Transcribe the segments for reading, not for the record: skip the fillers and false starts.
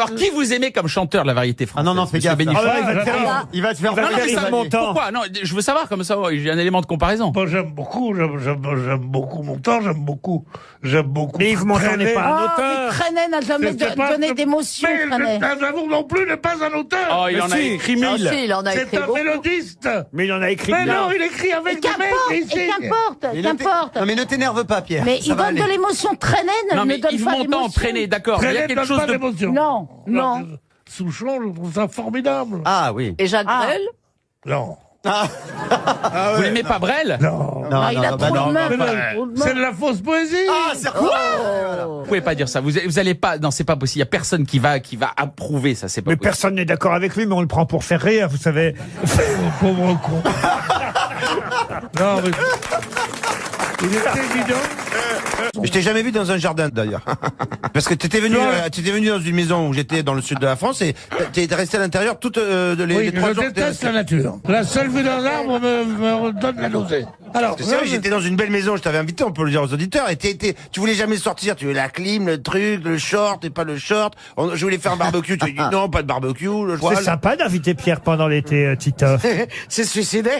Alors, qui vous aimez comme chanteur de la variété française? Ah non, fais gaffe. Bénichou. Il va te faire Non, mais il ça, pourquoi? Non, je veux savoir, comme ça, j'ai un élément de comparaison. Moi, j'aime beaucoup Montand, j'aime beaucoup. Mais Yves Montand n'est pas un auteur. Trenet n'a jamais donné d'émotion, Trenet. Aznavour non plus n'est pas un auteur. Oh, il en a écrit 1000. Si, il en a écrit C'est un beaucoup. mélodiste. Mais il en a écrit Mais plein. non, il écrit avec des mecs ici. Qu'importe. Non mais ne t'énerve pas, Pierre. Mais il donne de l'émotion. Trenet Non, ne mais donne Yves pas Montand, d'émotion. Trenet, d'accord. Il y a Trenet quelque donne chose pas de... d'émotion. Non. Souchon, je trouve ça formidable. Ah oui. Et Jacques Brel? Non. Vous l'aimez pas, Brel? Non. Non, il a trop de meufs. C'est de la fausse poésie. Ah, c'est quoi? Vous pouvez pas dire ça. Vous allez pas. Non, c'est pas possible. Il y a personne qui va approuver ça. C'est pas Mais possible. personne n'est d'accord avec lui, mais on le prend pour faire rire, vous savez. Pauvre con. Non, mais... Il est évident. Je t'ai jamais vu dans un jardin d'ailleurs. Parce que t'étais venu dans une maison où j'étais dans le sud de la France et t'es resté à l'intérieur toutes les 3 je jours. déteste la nature. La seule vue d'un arbre me donne la nausée. Alors, C'est vrai, j'étais dans une belle maison, je t'avais invité, on peut le dire aux auditeurs, et tu voulais jamais sortir, tu veux la clim, le truc, le short et pas le short. Je voulais faire un barbecue, tu as dit non, pas de barbecue, le C'est voile. sympa d'inviter Pierre pendant l'été, Titoff. C'est suicidé.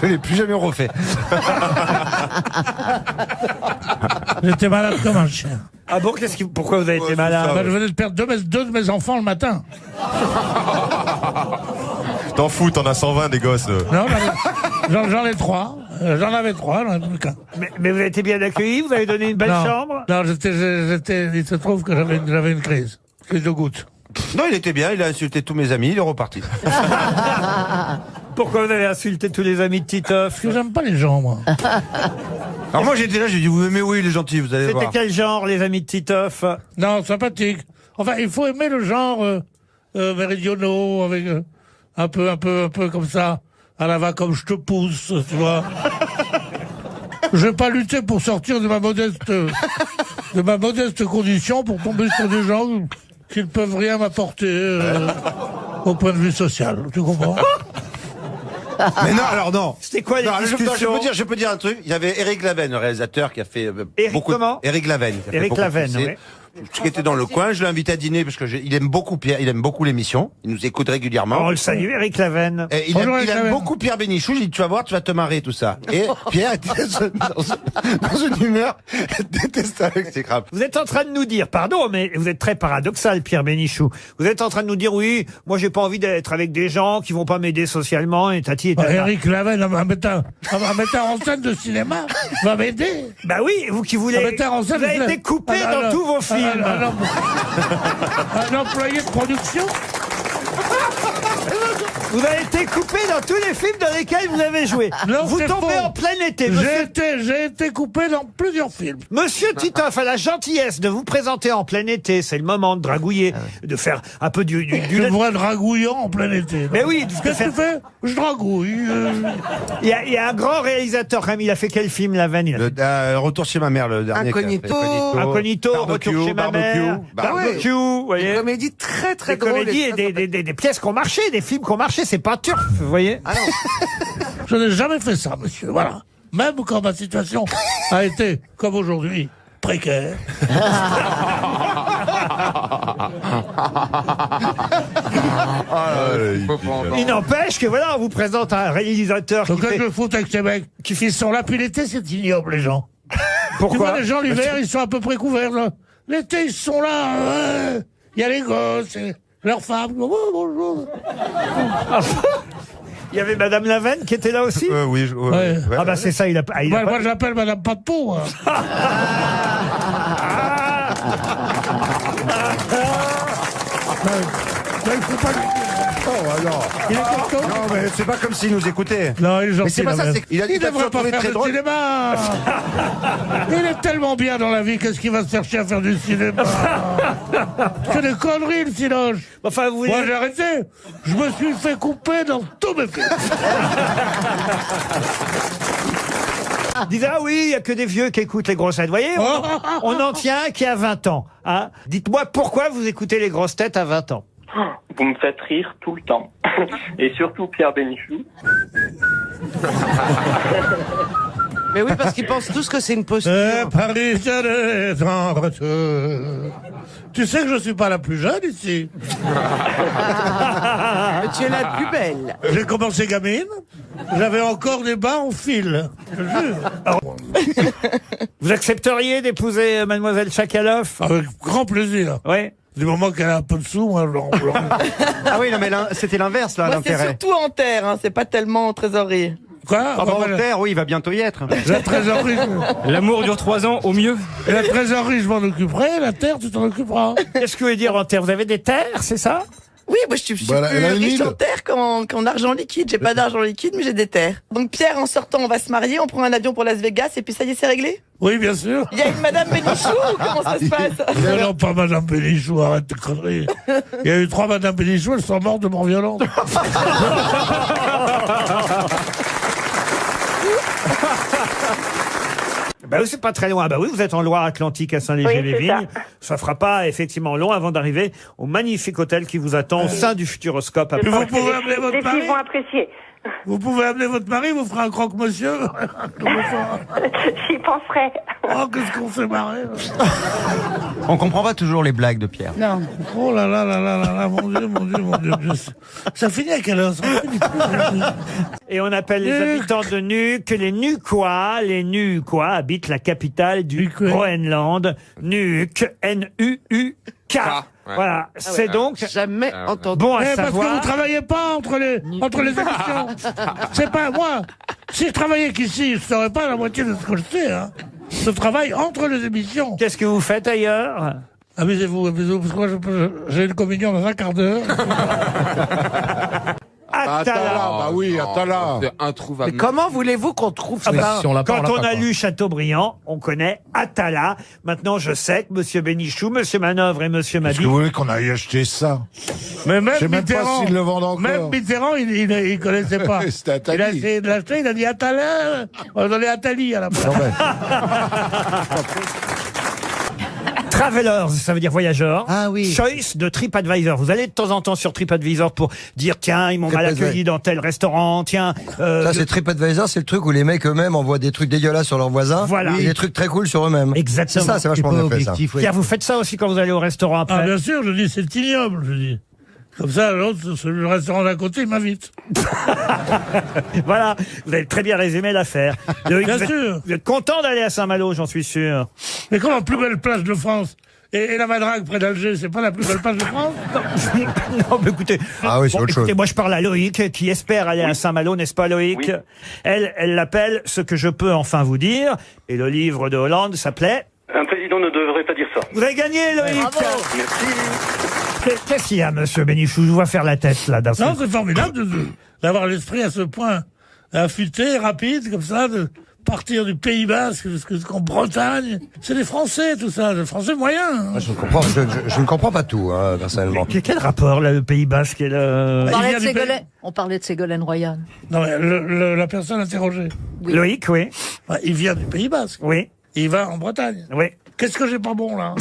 Je l'ai plus jamais refait. j'étais malade comme un chien. Ah bon, pourquoi vous avez été malade? Je venais de perdre deux de mes enfants le matin. T'en fous, t'en as 120 des gosses. Non, j'en ai 3. J'en avais 3, j'en ai plus qu'un. Mais vous avez été bien accueilli? Vous avez donné une belle chambre? Non, il se trouve que j'avais une crise de gouttes. Non, il était bien, il a insulté tous mes amis, il est reparti. Pourquoi vous avez insulté tous les amis de Titoff? Parce que j'aime pas les gens, moi. Alors moi j'étais là, j'ai dit vous m'aimez, oui, il est gentil, vous allez voir. C'était quel genre, les amis de Titoff? Non, sympathique. Enfin, il faut aimer le genre méridionaux, avec un peu comme ça, à la va comme je te pousse, tu vois. Je vais pas lutter pour sortir de ma modeste condition pour tomber sur des gens qui ne peuvent rien m'apporter au point de vue social. Tu comprends? Mais non, alors non. C'était quoi les discussions? Je peux dire un truc. Il y avait Éric Lavenne, le réalisateur, qui a fait comment? Éric Lavenne. Éric Lavenne, oui. Qui était dans le coin, je l'ai invité à dîner parce que il aime beaucoup Pierre, il aime beaucoup l'émission, il nous écoute régulièrement. On le salue, Éric Lavenne. Et il aime beaucoup Pierre Bénichou, j'ai dit tu vas voir, tu vas te marrer tout ça. Et Pierre était dans une humeur détestable avec ses crapes. Vous êtes en train de nous dire, pardon, mais vous êtes très paradoxal, Pierre Bénichou. Vous êtes en train de nous dire, oui, moi j'ai pas envie d'être avec des gens qui vont pas m'aider socialement, et tati et tata. Éric Lavenne, un metteur en scène de cinéma, va m'aider. Bah oui, vous qui voulez. Vous avez été coupé dans tous vos films. Un employé de production. Vous avez été coupé dans tous les films dans lesquels vous avez joué. Non, vous tombez faux. en plein été. J'ai été coupé dans plusieurs films. Monsieur Titoff a la gentillesse de vous présenter en plein été. C'est le moment de dragouiller, de faire un peu du Je me vois dragouillant en plein été. Mais oui, qu'est-ce que tu fais? Je dragouille. Il y a un grand réalisateur, quand même. Il a fait quel film, Lavenne? Retour chez ma mère, le dernier. Incognito, Retour chez ma mère. Barbecue, vous voyez. Des comédies très drôles. Des comédies et des pièces qui ont marché, des films qui ont marché. C'est pas turf, vous voyez. Ah non. Je n'ai jamais fait ça, monsieur. Voilà. Même quand ma situation a été, comme aujourd'hui, précaire. Il n'empêche que voilà, on vous présente un réalisateur Donc, je foute avec ces mecs qui sont là, puis l'été, c'est ignoble, les gens. Pourquoi? Tu vois, les gens, l'hiver, ils sont à peu près couverts, là. L'été, ils sont là. Il y a les gosses, leurs femmes. Oh, bonjour. Il y avait Madame Lavenne qui était là aussi. Oui. Ouais. Ah bah c'est ça, il a Moi, je l'appelle Madame Pas de Peau. Hein. Il faut pas... Il est costaud. Non, mais c'est pas comme s'il nous écoutait. Non, il est gentil. Mais c'est pas ça, Lavenne. il a dit Il que devrait pas faire très de drôle. cinéma. Il est tellement bien dans la vie, qu'est-ce qu'il va se faire chier à faire du cinéma? C'est des conneries, le cinoche. Enfin, vous voulez... Moi, j'ai arrêté. Je me suis fait couper dans tous mes films. Disait, ah oui, il n'y a que des vieux qui écoutent les grosses têtes. Vous voyez, on en tient un qui a 20 ans. Hein. Dites-moi pourquoi vous écoutez les grosses têtes à 20 ans. Vous me faites rire tout le temps. Et surtout Pierre Bénichou. Mais oui, parce qu'ils pensent tous que c'est une posture. Paris, je l'ai en retour. Tu sais que je suis pas la plus jeune ici. Mais tu es la plus belle. J'ai commencé gamine, j'avais encore des bas en fil. Je te jure. Vous accepteriez d'épouser mademoiselle Chakalov? Avec grand plaisir. Oui. Du moment qu'elle a un peu de sous, moi, Ah oui, non, mais c'était l'inverse, là, Moi, c'est l'intérêt. surtout en terre, hein, c'est pas tellement en trésorerie. Quoi? Ah bah, en terre, oui, il va bientôt y être. La trésorerie, L'amour dure 3 ans au mieux. la trésorerie, je m'en occuperai, la terre, tu t'en occuperas. Qu'est-ce que vous voulez dire en terre? Vous avez des terres, c'est ça? Oui, moi je suis Voilà, elle a plus une riche île. en terre qu'en argent liquide. J'ai pas d'argent liquide, mais j'ai des terres. Donc Pierre, en sortant, on va se marier, on prend un avion pour Las Vegas et puis ça y est, c'est réglé. Oui, bien sûr. Il y a une Madame Bénichou ou comment ça se passe? Non, non, pas Madame Bénichou, arrête de conneries. Il y a eu 3 Madame Bénichou, elles sont mortes de mort violente. Bah oui, c'est pas très loin. Bah oui, vous êtes en Loire-Atlantique à Saint-Léger-les-Vignes. Ça fera pas effectivement long avant d'arriver au magnifique hôtel qui vous attend au sein du Futuroscope. Et vous pouvez amener votre Ceux qui mari? vont apprécier. Vous pouvez amener votre mari, vous ferez un croque-monsieur. Comment ça? J'y penserai. Oh, qu'est-ce qu'on s'est marré. On comprend pas toujours les blagues de Pierre. Non. Oh là là là là là là, mon Dieu, mon Dieu, mon Dieu. Ça finit à quelle heure? Ça finit plus. Et on appelle les habitants de Nuuk les Nuquois. Les Nuquois habitent la capitale du Nuuk, ouais. Groenland. Nuuk, N-U-U-K. Voilà, c'est donc Jamais entendu. bon à Parce que savoir. vous travaillez pas entre les émissions. C'est pas moi. Si je travaillais qu'ici, je saurais pas la moitié de ce que je sais. Hein. Je travaille entre les émissions. Qu'est-ce que vous faites ailleurs? Amusez-vous, parce que moi, j'ai une communion dans un quart d'heure. Atala. Bah oui, Atala. Mais Introuvable. comment voulez-vous qu'on trouve ça? Quand on a lu Chateaubriand, on connaît Atala. Maintenant, je sais que Monsieur Bénichou, Monsieur Manœuvre et Monsieur Est-ce que Mabie. vous voulez qu'on aille acheter ça? Mais même Je sais même pas Mitterrand, s'ils le vendent encore. même Mitterrand, il connaissait pas. C'était Attali. Il a essayé de l'acheter, il a dit Atala. On va donner Attali à la place. Travelers, ça veut dire voyageurs. Ah oui. Choice de TripAdvisor. Vous allez de temps en temps sur TripAdvisor pour dire tiens, ils m'ont mal TripAdvisor. accueilli dans tel restaurant, tiens. Ça, c'est TripAdvisor, c'est le truc où les mecs eux-mêmes envoient des trucs dégueulasses sur leurs voisins. Voilà. Et des trucs très cool sur eux-mêmes. Exactement. C'est ça, c'est vachement bien fait, ça. Pierre, vous faites ça aussi quand vous allez au restaurant après. Ah, bien sûr, je dis, c'est ignoble, je dis. Comme ça, l'autre, le restaurant d'à côté, il m'invite. Voilà, vous avez très bien résumé l'affaire. Loïc, Bien vous êtes- sûr. Vous êtes content d'aller à Saint-Malo, j'en suis sûr. Mais comment, plus belle plage de France et la Madrague près d'Alger, c'est pas la plus belle plage de France? Non, mais écoutez. Ah oui, c'est autre écoutez, chose. moi, je parle à Loïc, qui espère aller à Saint-Malo, n'est-ce pas, Loïc? Oui. Elle l'appelle Ce que je peux enfin vous dire. Et le livre de Hollande s'appelait Un président ne devrait pas dire ça. Vous avez gagné, Loïc! Merci. Qu'est-ce qu'il y a, monsieur Bénichou? Je vous vois faire la tête, là, d'un Non, coup. c'est formidable d'avoir l'esprit à ce point affûté, rapide, comme ça, de partir du Pays Basque jusqu'en Bretagne. C'est des Français, tout ça, des Français moyens. Moi, je ne comprends pas tout, hein, personnellement. Quel rapport, là, le Pays Basque et le... On parlait de Ségolène Royal. Non, mais la personne interrogée. Loïc, oui. Bah, il vient du Pays Basque. Oui. Il va en Bretagne. Oui. Qu'est-ce que j'ai pas bon, là?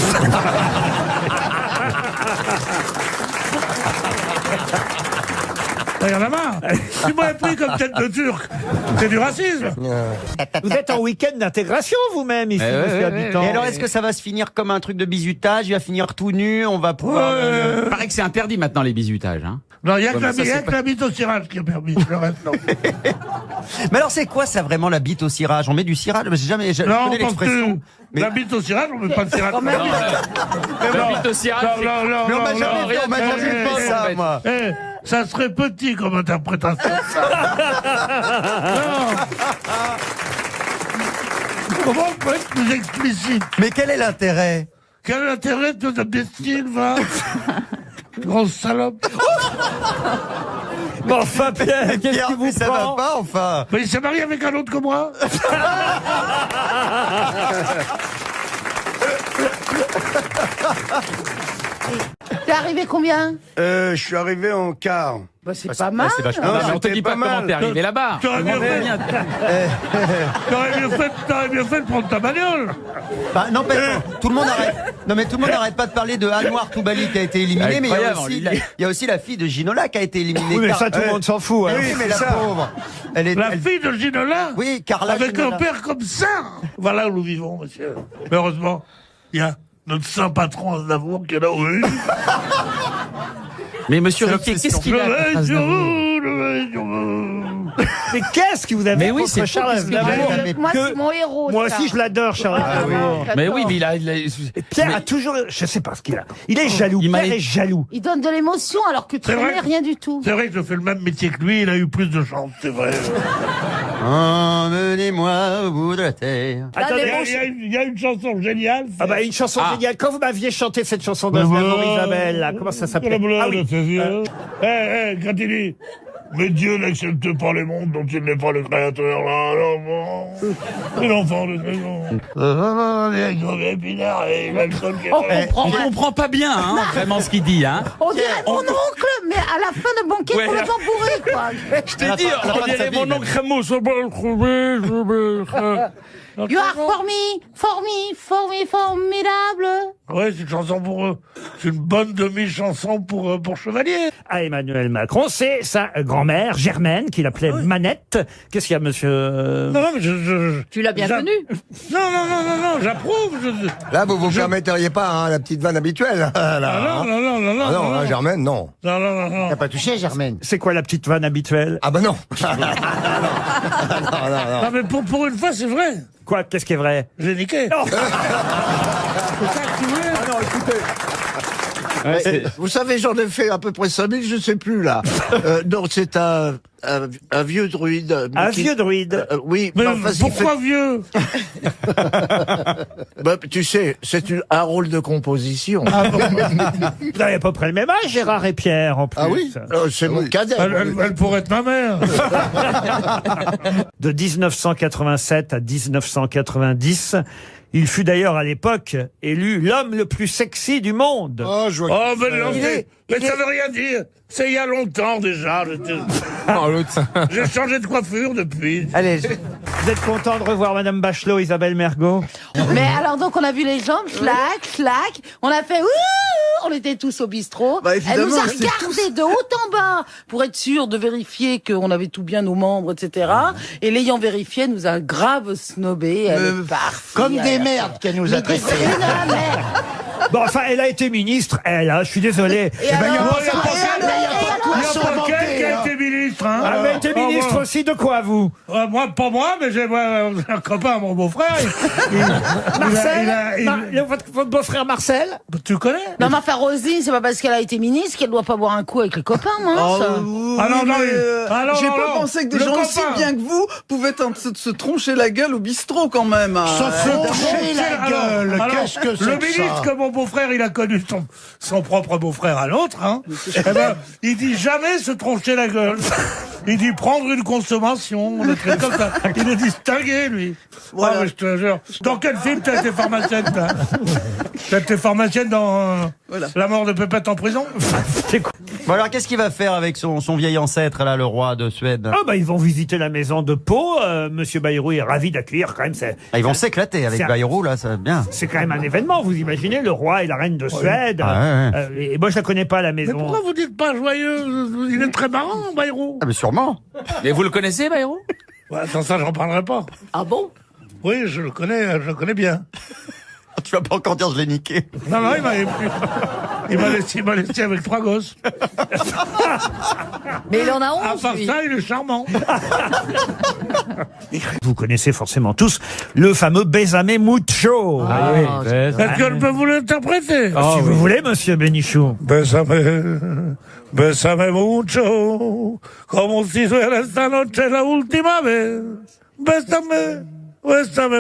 Il y en a marre. Tu m'aurais pris comme tête de turc. C'est du racisme. Vous êtes en week-end d'intégration, vous-même, ici, monsieur habitant. Et alors, est-ce que ça va se finir comme un truc de bizutage? Il va finir tout nu, on va pouvoir... Il paraît que c'est interdit maintenant les bizutages. Hein. Non, il n'y a Ouais, que mais ça, c'est la bite au cirage qui est permis. Le reste, non. Mais alors, c'est quoi ça vraiment la bite au cirage? On met du cirage? J'ai jamais, je Non, connais parce l'expression. que la bite au cirage, on ne met pas de cirage. Quand même. La bite au cirage. Mais on m'a jamais fait, on m'a jamais fait ça, moi. Ça serait petit comme interprétation. Non. Comment on peut être plus explicite? Mais quel est l'intérêt? Quel est l'intérêt de ta destinée, va? Grosse salope. Bon, enfin, Pierre, qu'est-ce Pierre, qui vous mais ça va prend? pas, enfin. Mais il s'est marié avec un autre que moi. T'es arrivé combien? Je suis arrivé en quart. Bah, c'est pas mal. C'est vachement Non, bien. Mais on te c'était dit pas pas comment mal. t'es arrivé là-bas. T'aurais bien fait de prendre ta bagnole. Bah, non, tout le monde arrête. Non, mais tout le monde n'arrête pas de parler de Anouar Toubali qui a été éliminé, mais Incroyable, il y a aussi la fille de Ginola qui a été éliminée. Oui, mais ça, tout le monde s'en fout. hein. Oui, mais la pauvre. La fille de Ginola. Oui, Carla Avec Ginola. un père comme ça. Voilà où nous vivons, monsieur. Mais heureusement, il y a notre saint patron Aznavour qui est là. Oui. Mais monsieur Riquet, qu'est-ce qu'il a contre Aznavour? Mais qu'est-ce que vous avez Mais oui, contre c'est Charles fou, qu'est-ce que Aznavour? vous avez Moi, Que- c'est mon héros. Moi ça. aussi, je l'adore, Charles Aznavour. Mais oui, mais il a... Et Pierre a toujours, je sais pas ce qu'il a. Il est jaloux. Il m'a- Pierre est jaloux. Il donne de l'émotion alors que C'est vrai. Trenet, rien du tout. C'est vrai que je fais le même métier que lui, il a eu plus de chance, c'est vrai. Emmenez-moi au bout de la terre. Attendez, Il y a une chanson géniale. ah bah une chanson géniale. Quand vous m'aviez chanté cette chanson Mais d'Aznavour, voilà. Isabelle, là, comment ça s'appelait? Le bleu Ah oui. de ses yeux. Gratini. Mais Dieu n'accepte pas les mondes dont il n'est pas le créateur. Là, l'enfant. C'est l'enfant de saison. Les gros épinards et l'alcool qui est... On comprend pas bien, hein, vraiment ce qu'il dit, hein. On dirait mon oncle, mais à la fin de banquet Ouais. complètement bourré, quoi. Je t'ai dit, on dirait mon oncle Rameau. You are formidable. Ouais, c'est une chanson pour eux. C'est une bonne demi-chanson pour Chevalier. À Emmanuel Macron, c'est sa grand-mère, Germaine, qu'il appelait Manette. Qu'est-ce qu'il y a, monsieur? Non, mais Tu l'as bien connu. Non, j'approuve. Là, vous vous permetteriez pas hein, la petite vanne habituelle. Là, Ah hein. non, Ah non, hein, Germaine, non. non. Pas touché, Germaine. C'est quoi la petite vanne habituelle? Ah bah non. Non, mais pour une fois, c'est vrai. Quoi? Qu'est-ce qui est vrai? J'ai niqué. Non. C'est ça que tu voulais. Ah non, écoutez. Vous savez, j'en ai fait à peu près 5000, je sais plus là. Donc c'est un vieux druide. Un vieux druide. Oui, Mais enfin, il pourquoi vieux? Bah, tu sais, c'est un rôle de composition. Vous avez à peu près le même âge, Gérard et Pierre, en plus. Ah oui C'est mon cadet. Elle pourrait être ma mère. De 1987 à 1990, il fut d'ailleurs à l'époque élu l'homme le plus sexy du monde. Oh, je vois Oh, mais non, Il est- mais ça veut rien dire. C'est il y a longtemps déjà. J'ai changé de coiffure depuis. Allez, vous êtes content de revoir Madame Bachelot, Isabelle Mergo? Mais alors donc on a vu les jambes, clac, on a fait ouh, on était tous au bistrot. Bah, Elle évidemment, nous a c'est regardé de haut en bas pour être sûr de vérifier qu'on avait tout bien nos membres, etc. Et l'ayant vérifié, elle nous a grave snobé. Elle est partie. Comme des Elle- merdes qu'elle nous a Mais traités. qu'est-ce que c'est, la merde. Bon, enfin, elle a été ministre, elle, hein, je suis désolé. Et alors, Il n'y a pas et alors, qu'elle qui a été ministre. Hein. Elle avait été ministre moi, aussi de quoi, vous? pas moi, mais j'ai un copain, mon beau-frère. Marcel? Votre beau-frère Marcel? Tu connais? Non, mais enfin, Roselyne, c'est pas parce qu'elle a été ministre qu'elle doit pas boire un coup avec les copains, mince. Ah non, non, J'ai pas pensé que des gens aussi bien que vous pouvaient se troncher la gueule au bistrot quand même. Troncher la gueule, qu'est-ce que c'est le que ministre ça que mon beau-frère, il a connu son propre beau-frère à l'autre, hein. Eh ben, il dit jamais se troncher la gueule. Il dit prendre une consommation, des trucs comme ça. Il est distingué, lui. Voilà. Ah, mais je te jure. Dans quel film t'as été pharmacienne, toi? T'as été pharmacienne dans La mort de Pépette en prison? Bon alors, qu'est-ce qu'il va faire avec son vieil ancêtre, là, le roi de Suède? Ah bah ils vont visiter la maison de Pau. Monsieur Bayrou est ravi d'accueillir quand même. Ils vont s'éclater avec c'est un- Bayrou, là, ça va bien. C'est quand même un événement. Vous imaginez le roi et la reine de Suède. Ah, ouais, Et moi je la connais pas la Mais maison. pourquoi vous dites pas joyeux? Il est très marrant, Bayrou. Ah, mais sûrement. Et vous le connaissez, Bayrou? Ouais, sans ça, j'en parlerai pas. Ah bon? Oui, je le connais bien. Tu vas pas encore dire je l'ai niqué. Non, il m'a laissé avec 3 gosses. Mais il en a À 11, part lui. ça, il est charmant. Vous connaissez forcément tous le fameux Besame Mucho. Est-ce que je peux vous l'interpréter? Si vous voulez, monsieur Bénichou. Bésame mucho, como si fuera esta noche la última vez. Bésame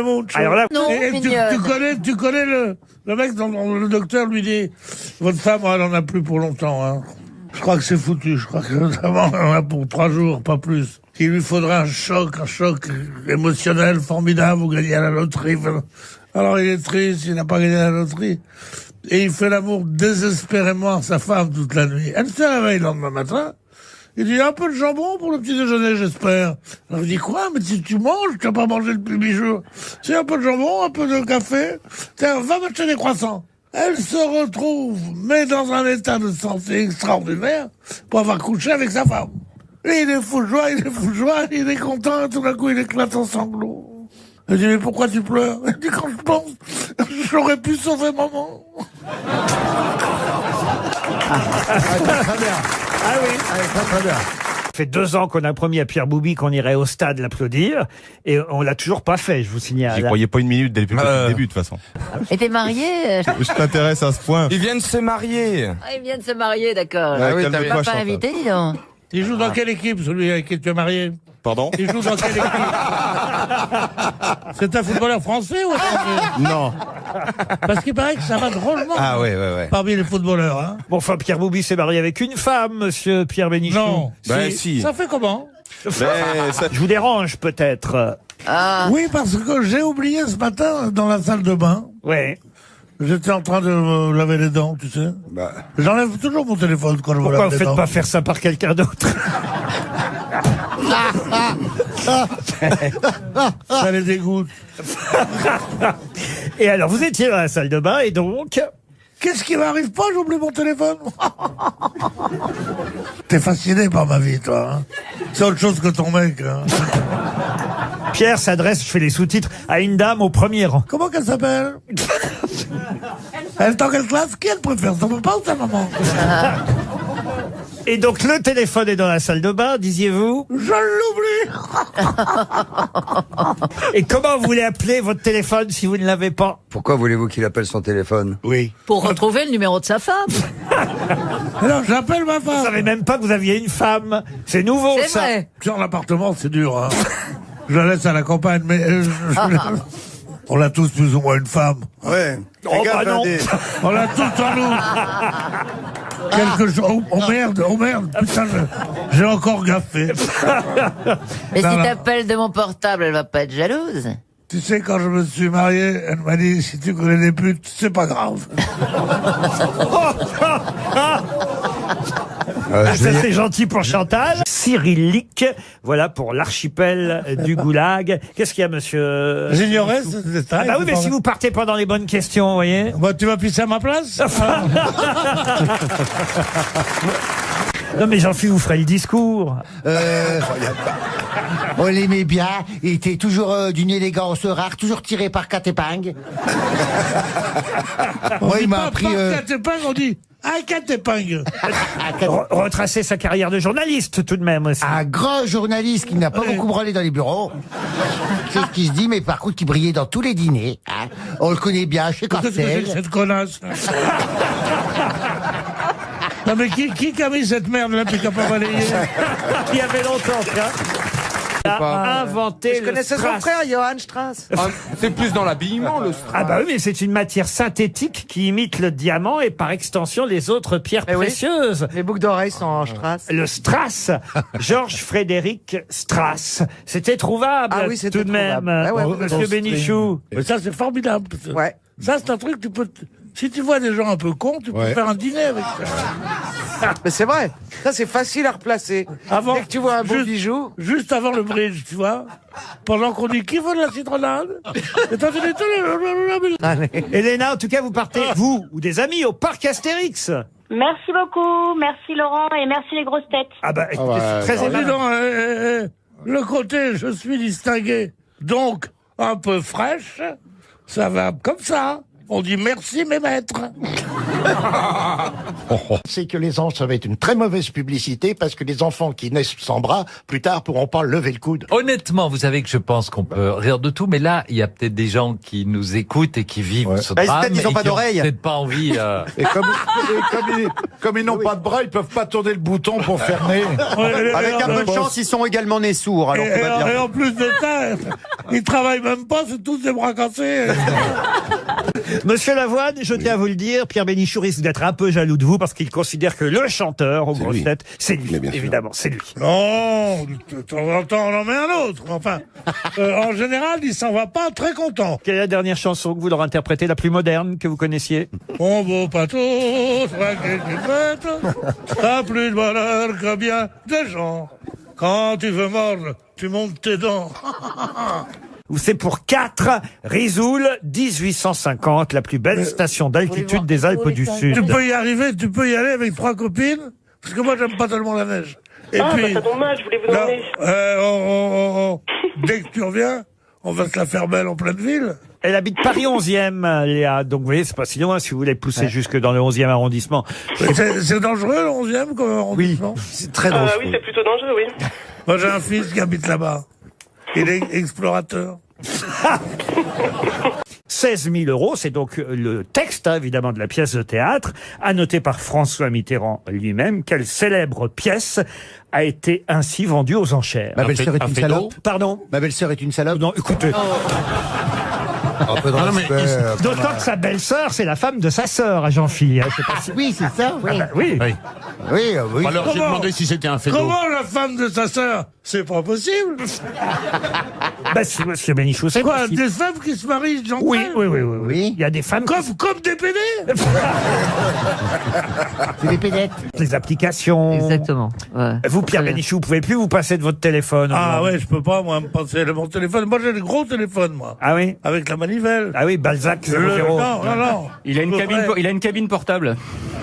mucho. Alors là, Non, Et mignonne. tu connais le mec dont le docteur lui dit, votre femme, elle en a plus pour longtemps, hein. Je crois que c'est foutu. Je crois que notamment, elle en a pour 3 jours, pas plus. Il lui faudrait un choc émotionnel formidable. Vous gagnez à la loterie. Alors il est triste, il n'a pas gagné à la loterie. Et il fait l'amour désespérément à sa femme toute la nuit. Elle se réveille le lendemain matin. Il dit, un peu de jambon pour le petit déjeuner, j'espère. Alors je dis, quoi? Mais si tu manges, tu n'as pas mangé depuis 8 jours. C'est un peu de jambon, un peu de café. Tiens, va m'acheter des croissants. Elle se retrouve, mais dans un état de santé extraordinaire, pour avoir couché avec sa femme. Et il est fou de joie, il est content, et tout d'un coup il éclate en sanglots. Elle dit, mais pourquoi tu pleures? Elle dit, quand je pense, j'aurais pu sauver maman. Ah oui, très bien. Ça fait 2 ans qu'on a promis à Pierre Boubi qu'on irait au stade l'applaudir, et on l'a toujours pas fait, je vous signale. J'y croyais pas une minute dès le début, de toute façon. Et t'es marié? Je t'intéresse à ce point. Ils viennent de se marier. Ah, ils viennent de se marier, d'accord. Ah oui, Tu m'as pas invité, dis donc. Il joue dans quelle équipe, celui avec qui tu es marié? Pardon? Il joue dans quelle équipe? C'est un footballeur français ou étranger? Non. Parce qu'il paraît que ça va drôlement parmi les footballeurs. Hein. Bon, enfin, Pierre Boubi s'est marié avec une femme, monsieur Pierre Bénichou. Non. Si. Ça fait comment? Je vous dérange, peut-être. Oui, parce que j'ai oublié ce matin dans la salle de bain. Ouais. J'étais en train de me laver les dents, tu sais. J'enlève toujours mon téléphone quand je me lave les dents. Pourquoi vous faites pas faire ça par quelqu'un d'autre? Ça les dégoûte. Et alors, vous étiez dans la salle de bain, et donc... Qu'est-ce qui m'arrive pas? J'oublie mon téléphone. T'es fasciné par ma vie, toi. Hein, c'est autre chose que ton mec. Hein. Pierre s'adresse, je fais les sous-titres, à une dame au premier rang. Comment qu'elle s'appelle? Elle est en quelle classe? Qui elle préfère, son papa ou sa maman? Et donc, le téléphone est dans la salle de bain, disiez-vous? Je l'oublie. Et comment vous voulez appeler votre téléphone si vous ne l'avez pas? Pourquoi voulez-vous qu'il appelle son téléphone? Oui. Pour retrouver le numéro de sa femme. Alors, j'appelle ma femme. Vous savez même pas que vous aviez une femme. C'est nouveau, C'est ça. vrai. Sur l'appartement, c'est dur. Hein. Je la laisse à la campagne, mais on a tous plus ou moins une femme. Ouais. Oh, bah non. On a tous en nous. Quelque chose. Oh merde, putain, j'ai encore gaffé. Mais Non, si non. t'appelles de mon portable, elle va pas être jalouse. Tu sais, quand je me suis marié, elle m'a dit, si tu connais des putes, c'est pas grave. Ça, c'est gentil pour Chantal. Cyrillique, voilà pour l'archipel du Goulag. Qu'est-ce qu'il y a, monsieur? J'ignorais ce détail. Ah bah oui, mais si vous partez pas dans les bonnes questions, vous voyez. Bah, tu vas pisser à ma place? Non mais Jean-Philippe vous ferez le discours. On l'aimait bien, il était toujours d'une élégance rare, toujours tiré par quatre épingles. Moi, il m'a appris... Quatre épingles, on dit... Ah, quatre épingles. Retracer sa carrière de journaliste tout de même aussi. Un grand journaliste qui n'a pas beaucoup branlé dans les bureaux. C'est ce qui se dit, mais par contre qui brillait dans tous les dîners. Hein. On le connaît bien chez Qu'est-ce que c'est que Cartel. cette connasse? Non mais qui a mis cette merde là puis qui a pas balayé? Il y avait longtemps, tiens. Il a inventé Je le connaissais son strass. frère, Johann Strauss. C'est plus dans l'habillement, le strass. Ah bah oui, mais c'est une matière synthétique qui imite le diamant et par extension les autres pierres Eh oui. précieuses. Les boucles d'oreilles sont en Strauss. Le Strass, Georges Frédéric Strass. C'était trouvable Ah oui, c'était tout de même, trouvable. Ouais, ouais, monsieur Bénichou. Mais ça c'est formidable. Ouais. Ça c'est un truc, tu peux... Si tu vois des gens un peu cons, tu peux faire un dîner avec ça. Mais c'est vrai. Ça, c'est facile à replacer. Avant, Dès que tu vois un beau juste- bijou. Juste avant le bridge, tu vois. Pendant qu'on dit qui veut de la citronnade? Et toi, tu dis, Elena, en tout cas, vous partez, vous ou des amis, au parc Astérix. Merci beaucoup, merci Laurent et merci les grosses têtes. Ah bah, écoutez, c'est très Dis aimable. donc, le côté je suis distingué, donc un peu fraîche, ça va comme ça. On dit merci mes maîtres. C'est que les anges, ça va être une très mauvaise publicité parce que les enfants qui naissent sans bras, plus tard, pourront pas lever le coude. Honnêtement, vous savez que je pense qu'on peut rire de tout, mais là, il y a peut-être des gens qui nous écoutent et qui vivent ce drame. peut-être ils ont et pas qui d'oreilles. peut-être pas envie. Et comme ils n'ont pas de bras, ils peuvent pas tourner le bouton pour fermer. Avec un peu de chance, ils sont également nés sourds, alors tout va bien. Et en plus de ça, ils travaillent même pas, c'est tous des bras cassés. Monsieur Lavoine, je tiens à vous le dire, Pierre Bénichou risque d'être un peu jaloux de vous. vous parce qu'il considère que le chanteur aux grosses têtes, c'est lui. Évidemment, c'est lui. Non, de temps en temps, on en met un autre. Enfin, en général, il s'en va pas très content. Quelle est la dernière chanson que vous leur interprétez, la plus moderne que vous connaissiez? Mon beau pâteau, soit quelque fête, t'as plus de valeur que bien des gens. Quand tu veux mordre, tu montes tes dents. C'est pour 4, Risoul, 1850, la plus belle station d'altitude des Alpes du Sud. Tu peux y arriver, tu peux y aller avec 3 copines, parce que moi, j'aime pas tellement la neige. Et puis, ça tombe mal, je voulais vous emmener. Dès que tu reviens, on va se la faire belle en pleine ville. Elle habite Paris 11e, Léa. Donc, vous voyez, c'est pas si loin si vous voulez pousser jusque dans le 11e arrondissement. C'est dangereux, le 11e, comme arrondissement? Oui, c'est très dangereux. Oui, c'est plutôt dangereux, oui. Moi, j'ai un fils qui habite là-bas. Il est explorateur. 16 000 euros, c'est donc le texte, évidemment, de la pièce de théâtre, annoté par François Mitterrand lui-même. Quelle célèbre pièce a été ainsi vendue aux enchères? Ma belle-sœur est une salope. Pardon? Ma belle-sœur est une salope. Non, écoutez. Un peu de respect, D'autant que sa belle-sœur, c'est la femme de sa sœur, à Jean-Philippe. Je sais pas si... Oui, c'est ça. Oui. Oui. Oui. Alors j'ai demandé si c'était un fédo. Comment la femme de sa sœur? C'est pas possible. Si, monsieur Bénichou, c'est Quoi, possible. des femmes qui se marient, j'entends? Oui. Il y a des femmes Comme des PD. C'est des pédettes. Les applications. Exactement. Ouais. Vous, Pierre Bénichou, vous pouvez plus vous passer de votre téléphone. Ah aujourd'hui. ouais, je peux pas, moi, me passer de mon téléphone. Moi, j'ai des gros téléphones, moi. Ah oui? Avec la manivelle. Ah oui, Balzac 00. Non. Il a une cabine portable.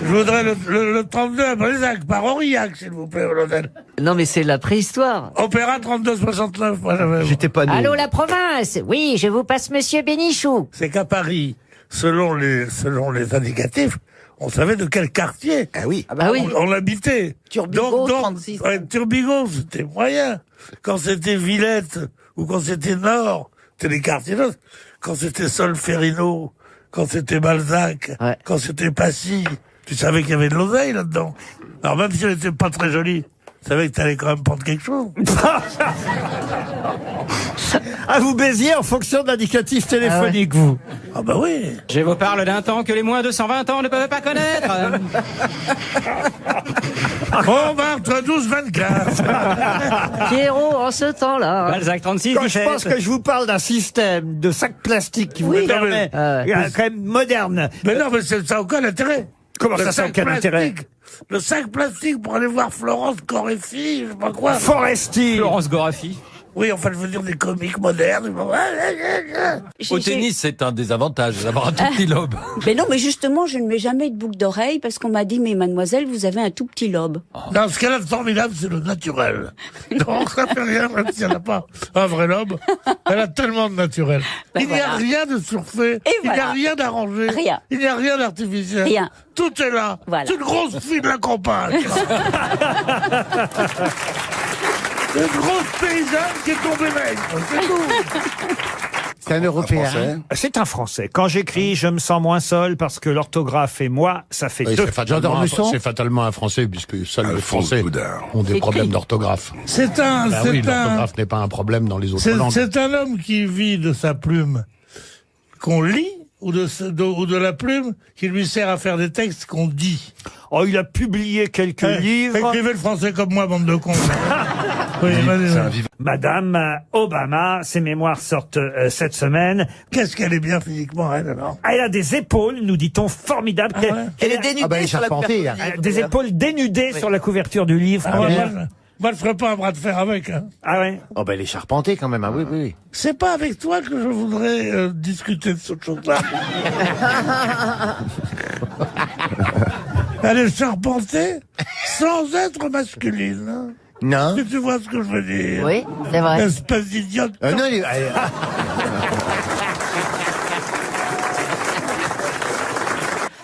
Je voudrais le 32 à Balzac, par Aurillac, s'il vous plaît, l'hôtel. Non, mais c'est la préhistoire. Opéra 3269, moi, j'avais. J'étais pas né. Allô, la province? Oui, je vous passe monsieur Bénichou. C'est qu'à Paris, selon les indicatifs, on savait de quel quartier. Ah oui. Ah bah oui. On habitait. Turbigo, 36. Ouais, Turbigo, c'était moyen. Quand c'était Villette, ou quand c'était Nord, c'était les quartiers nord. Quand c'était Solferino, quand c'était Balzac, quand c'était Passy, tu savais qu'il y avait de l'oseille là-dedans. Alors même si elle n'était pas très jolie, tu savais que t'allais quand même prendre quelque chose. Ah, vous baisiez en fonction d'indicatifs téléphoniques, vous? Ah bah oui. Je vous parle d'un temps que les moins de 120 ans ne peuvent pas connaître. On va entre 12-24. Pierrot, en ce temps-là. Balzac 36, Quand je pense que je vous parle d'un système de sac plastique qui vous permet, quand même moderne. Mais non, mais ça n'a aucun intérêt. Comment Le ça, ça n'a sac aucun intérêt? plastique. Le sac plastique pour aller voir Florence Corefi, je sais pas quoi. Foresti. Florence Gorafi. Oui, enfin, je veux dire des comiques modernes. Au tennis, c'est un désavantage d'avoir un tout petit lobe. Mais non, mais justement, je ne mets jamais de boucle d'oreille parce qu'on m'a dit, mais mademoiselle, vous avez un tout petit lobe. Non, ce qu'elle a de formidable, c'est le naturel. Donc, ça fait rien, même si elle n'a pas un vrai lobe. Elle a tellement de naturel. Il n'y a rien de surfait. Il n'y a rien d'arrangé. Rien. Il n'y a rien d'artificiel. Rien. Tout est là. Voilà. C'est une grosse fille de la campagne. Une grosse paysanne qui est tombée maigre. C'est tout. C'est un Européen. C'est un Français. Quand j'écris, je me sens moins seul parce que l'orthographe et moi, ça fait deux. C'est fatalement un Français, puisque seuls les Français ont des problèmes d'orthographe. C'est un... L'orthographe n'est pas un problème dans les autres langues. C'est un homme qui vit de sa plume qu'on lit ou de la plume qui lui sert à faire des textes qu'on dit. Oh, il a publié quelques livres. Écrivez le français comme moi, bande de cons. Oui, Madame Obama, ses mémoires sortent cette semaine. Qu'est-ce qu'elle est bien physiquement, elle, alors? Elle a des épaules, nous dit-on, formidables. Elle est dénudée sur la couverture. Des épaules dénudées sur la couverture du livre. Moi, je ferais pas un bras de fer avec. Hein. Ah ouais? Oh ben, elle est charpentée quand même, ah oui, oui. C'est pas avec toi que je voudrais discuter de cette chose-là. Elle est charpentée sans être masculine. Hein. Non. Tu vois ce que je veux dire? Oui, c'est vrai. Espèce d'idiote. Non,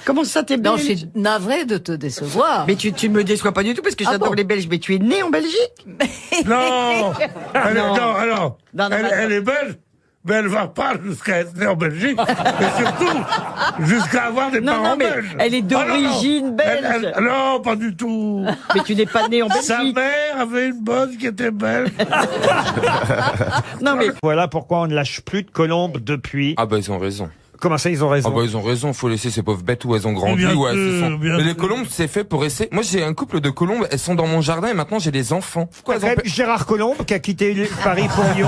Comment ça, t'es belge? Non, je suis navrée de te décevoir. Mais tu me déçois pas du tout parce que j'adore les Belges. Mais tu es né en Belgique? Non. Alors, Non, elle est belge, mais elle va pas jusqu'à être née en Belgique. Et surtout, jusqu'à avoir des parents mais belges. elle est d'origine belge. Non, pas du tout. Mais tu n'es pas né en Belgique. Sa mère avait une bonne qui était belge. Non, mais Voilà pourquoi on ne lâche plus de colombes depuis. Ah bah ils ont raison. Comment ça, ils ont raison? Ah bah ils ont raison, faut laisser ces pauvres bêtes où elles ont grandi, Bien où elles se sûr, sont... bien Mais les sûr. colombes, c'est fait pour essayer. Moi j'ai un couple de colombes, elles sont dans mon jardin et maintenant j'ai des enfants. Pourquoi elles ont Même Gérard Colombe qui a quitté Paris pour Lyon.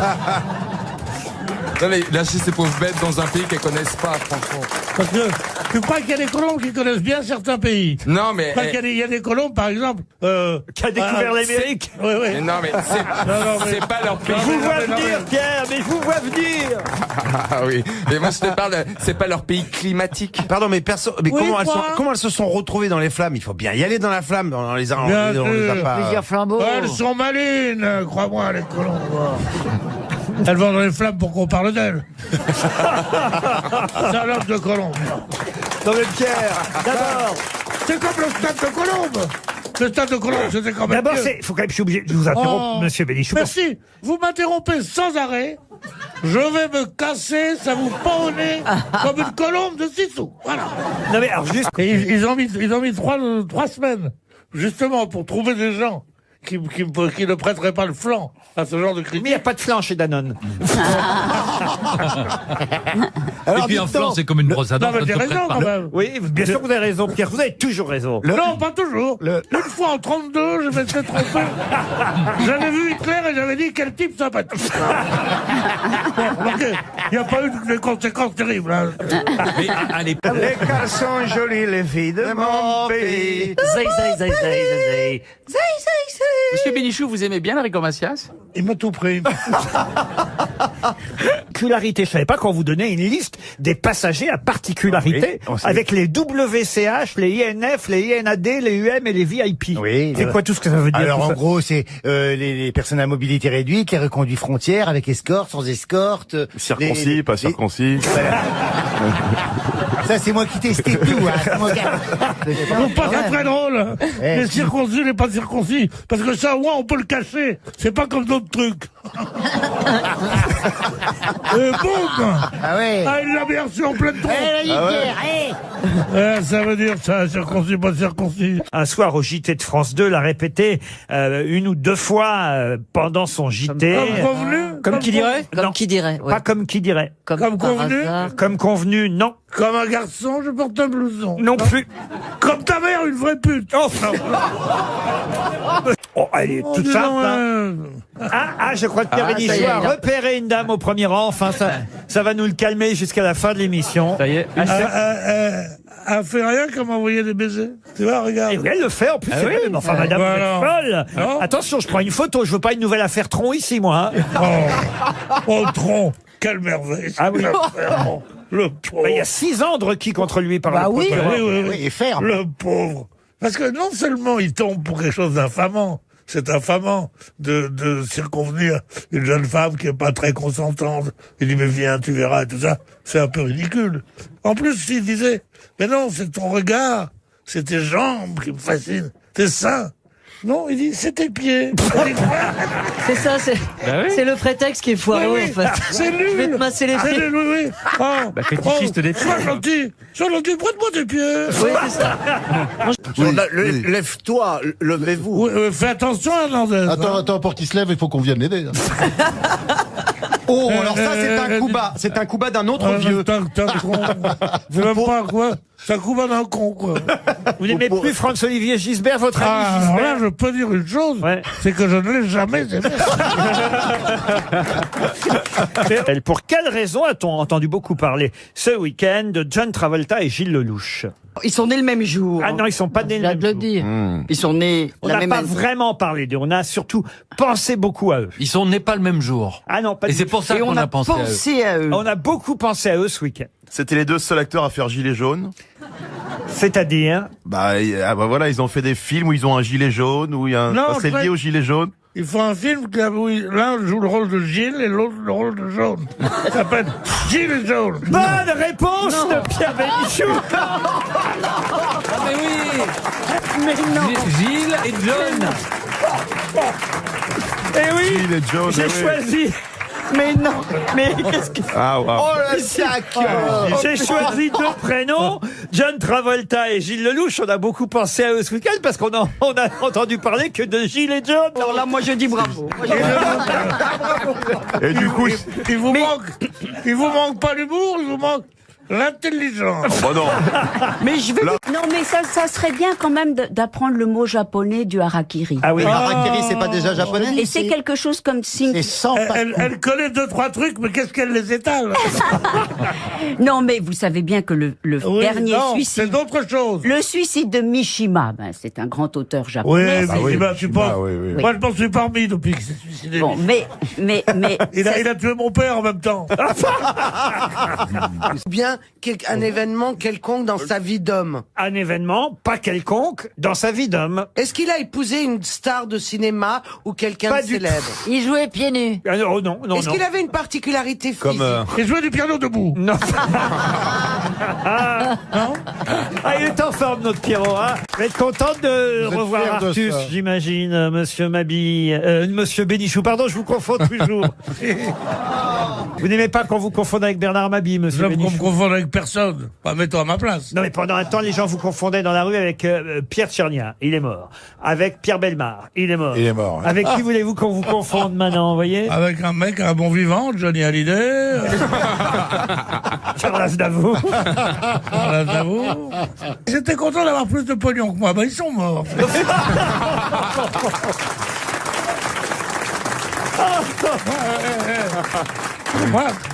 Non, mais lâcher ces pauvres bêtes dans un pays qu'elles connaissent pas, franchement. Parce que tu crois qu'il y a des colombes qui connaissent bien certains pays. Non, mais... Parce qu'il y a des colombes, par exemple... qui a découvert l'Amérique. Oui, oui. Mais non, mais c'est pas leur pays. Je vous vois venir, Pierre, mais je vous vois venir. Ah oui. Mais moi, je te parle, c'est pas leur pays climatique. Pardon, mais personne. Mais Oui, comment elles se sont retrouvées dans les flammes? Il faut bien y aller dans la flamme. On les a pas. Plusieurs flambeaux. Elles sont malines, crois-moi, les colombes. Elles vont dans les flammes pour qu'on parle d'elles. Salope de colombe. Non mais Pierre, d'abord. C'est comme le stade de Colombe. Le stade de Colombe, c'était quand même D'abord, mieux. il faut quand même, je suis obligé de vous interrompre, Monsieur Bénichou. Merci. Vous m'interrompez sans arrêt. Je vais me casser, ça vous pend au nez comme une colombe de 6 sous. Voilà. Non mais alors juste. Et ils ont mis 3 semaines, justement, pour trouver des gens qui ne prêteraient pas le flanc à ce genre de critique. Mais il n'y a pas de flanc chez Danone. Et puis un flanc, c'est comme une brosse à dents. Non, mais j'ai raison quand même. Oui, bien sûr que vous avez raison, Pierre. Vous avez toujours raison. Non, pas toujours. Une fois en 32, je m'étais trompé. J'avais vu Hitler et j'avais dit quel type sympathique. Bon, remarquez, il n'y a pas eu de conséquences terribles. Hein. Mais à l'époque. Les garçons jolis, les filles de mon pays. Zay, zay, zay, zay, zay. Monsieur Bénichou, vous aimez bien l'Enrico Macias? Il m'a tout pris. Particularité, je savais pas qu'on vous donnait une liste des passagers à particularité Oui, on sait. avec les WCH, les INF, les INAD, les UM et les VIP. Oui. C'est quoi tout ce que ça veut dire? Alors tout en ça gros, c'est les personnes à mobilité réduite, les reconduits frontières, avec escorte, sans escorte. Circoncis, pas circoncis. Ça, c'est moi qui testais tout. Hein. C'est moi qui- Faut pas ça très drôle. Hein. Eh, Les si. circoncis, les pas circoncis. Parce que ça, au moins, on peut le cacher. C'est pas comme d'autres trucs. Et boum! Ah ouais. Ah, il l'a bien reçu en pleine tronche. Eh, vas-y, Pierre, allez. Ça veut dire ça, circoncis, pas circoncis. Un soir au JT de France 2, l'a répété une ou deux fois pendant son JT. Comme convenu? Comme qui dirait? Comme Non, qui dirait, ouais. pas comme qui dirait. Comme par convenu? hasard. Comme convenu, non. Comme un garçon, je porte un blouson. Non plus. Comme ta mère, une vraie pute. Oh, oh elle est toute dis simple. donc, Hein. Je crois que Pierre Ah, ça y Bénichou est, a il a- repéré une dame au premier rang. Enfin, ça va nous le calmer jusqu'à la fin de l'émission. Ça y est. Elle fait rien comme envoyer des baisers. Tu vois, regarde. Et oui, elle le fait, en plus, c'est vrai. Mais enfin, madame, vous Voilà. êtes folle. Non. Attention, je prends une photo, je veux pas une nouvelle affaire Tron ici, moi. Hein. Oh, tronc. Quelle merveille. Ah oui. Oh, le pauvre. Bah, il y a 6 ans de requis contre lui par Bah le oui. procureur. Oui. Et ferme. Le pauvre. Parce que non seulement il tombe pour quelque chose d'infamant, c'est infamant de circonvenir une jeune femme qui est pas très consentante. Il dit, mais viens, tu verras, et tout ça. C'est un peu ridicule. En plus, s'il disait, mais non, c'est ton regard, c'est tes jambes qui me fascinent, tes seins. Non, il dit, c'est tes pieds. C'est ça, c'est le prétexte qui est foireux, Oui, en fait. c'est nul. Je vais te masser les C'est pieds. nul, oui. Oh, fétichiste des pieds. Sois gentil, prête-moi tes pieds. Oui, c'est ça. Lève-toi, levez-vous. Oui, fais attention, Hernandez. Attends, pour qu'il se lève, il faut qu'on vienne l'aider. Oh, alors ça, c'est un coup bas. C'est un coup bas d'un autre vieux. T'as con. Je sais même pas quoi. C'est un coup bas d'un con, quoi. Vous n'aimez plus François-Olivier Gisbert, votre ami Alors là, Gisbert? je peux dire une chose. Ouais. C'est que je ne l'ai jamais aimé. Pour quelle raison a-t-on entendu beaucoup parler ce week-end de John Travolta et Gilles Lelouch? Ils sont nés le même jour. Ah non, ils sont pas nés le même jour. dire. Ils sont nés On la n'a même pas année. vraiment parlé d'eux, on a surtout pensé beaucoup à eux. Ils sont nés pas le même jour. Ah non, pas Et du c'est tout. pour ça Et qu'on on a a pensé à eux. pensé à eux. On a beaucoup pensé à eux ce week-end. C'était les deux seuls acteurs à faire gilet jaune. C'est-à-dire? Bah voilà, ils ont fait des films où ils ont un gilet jaune, où il y a un... Non, enfin, c'est lié au gilet jaune. Il faut un film où l'un joue le rôle de Gilles et l'autre le rôle de Jaune. Ça s'appelle Gilles et Jaune. Bonne réponse de Pierre Bénichou. Mais oui. Mais non. Gilles et John. Eh oui, Gilles et Jaune, j'ai eh oui. choisi. Mais non. Mais qu'est-ce que... Ah, wow. Oh le sac. J'ai choisi deux prénoms, John Travolta et Gilles Lelouch. On a beaucoup pensé à eux ce week-end parce qu'on a entendu parler que de Gilles et John. Alors là, moi, je dis bravo. Moi, je dis bravo. Et du coup, Il vous manque pas l'humour, il vous manque l'intelligence. Bah non. Mais je vais. Non, mais ça serait bien quand même d'apprendre le mot japonais du harakiri. Ah oui. Harakiri, c'est pas déjà japonais? Et c'est quelque chose comme signe. C'est sans Elle connaît 2-3 trucs, mais qu'est-ce qu'elle les étale? Non, mais vous savez bien que le Oui, dernier non, c'est suicide. d'autres choses. Le suicide de Mishima, c'est un grand auteur japonais. Oui, mais tu penses. oui. Moi, je m'en suis pas remis depuis qu'il s'est suicidé. Bon, mais Il a tué mon père en même temps. Bien un événement quelconque dans sa vie d'homme. Un événement, pas quelconque, dans sa vie d'homme. Est-ce qu'il a épousé une star de cinéma ou quelqu'un Pas de du célèbre? Il jouait pieds nus. Ah, non, non, Est-ce qu'il avait une particularité physique? Comme Il jouait du piano debout. Non. Non? Ah, il est en forme, notre Pierrot. Hein. Vous êtes content de Vous êtes revoir fier de Artus, ça. j'imagine, monsieur Mabille. Monsieur Bénichou, pardon, je vous confonds toujours. Vous n'aimez pas qu'on vous confonde avec Bernard Mabille, monsieur Je ne me Bénichou? confondre avec personne. Pas mets-toi à ma place. Non, mais pendant un temps, les gens vous confondaient dans la rue avec Pierre Tchernia, il est mort. Avec Pierre Bellemare, il est mort. Il est mort, ouais. Avec qui voulez-vous qu'on vous confonde maintenant, vous voyez? Avec un mec, un bon vivant, Johnny Hallyday. Charles Aznavour. Charles Aznavour. J'étais content d'avoir plus de pognon que moi. Ils sont morts.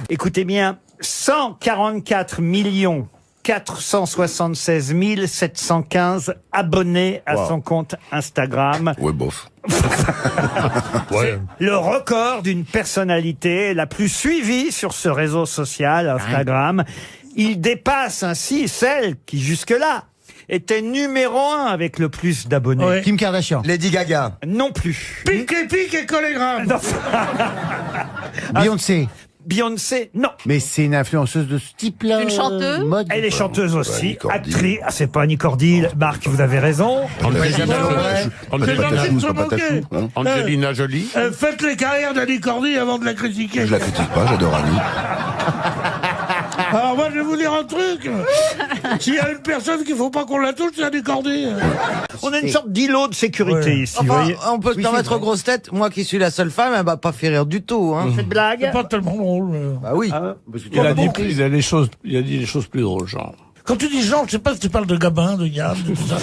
Écoutez bien, 144 476 715 abonnés à son compte Instagram. Ouais, bof. C'est le record d'une personnalité la plus suivie sur ce réseau social, Instagram. Il dépasse ainsi celle qui, jusque-là, était numéro 1 avec le plus d'abonnés. Ouais. Kim Kardashian. Lady Gaga. Non plus. Pique et collégramme. Non. Beyoncé. Beyoncé, non. Mais c'est une influenceuse de ce type-là. Une chanteuse mode. Elle est chanteuse aussi, Nicordi. actrice. Ah, c'est pas Nicordi, Marc, vous avez raison. Angelina Jolie. Faites les carrières d'Annie Cordy avant de la critiquer. Je la critique pas, j'adore Annie. Alors moi, je vais vous dire un truc. S'il y a une personne qu'il faut pas qu'on la touche, c'est Annie Cordy. On a une sorte d'îlot de sécurité ici, vous Enfin, voyez. on peut se permettre aux grosses têtes. Moi qui suis la seule femme, elle va pas faire rire du tout. Hein. Cette blague. C'est pas tellement drôle. Bah oui. Il a dit des choses plus drôles, genre. Quand tu dis genre, je sais pas si tu parles de Gabin, de Yann, de tout ça.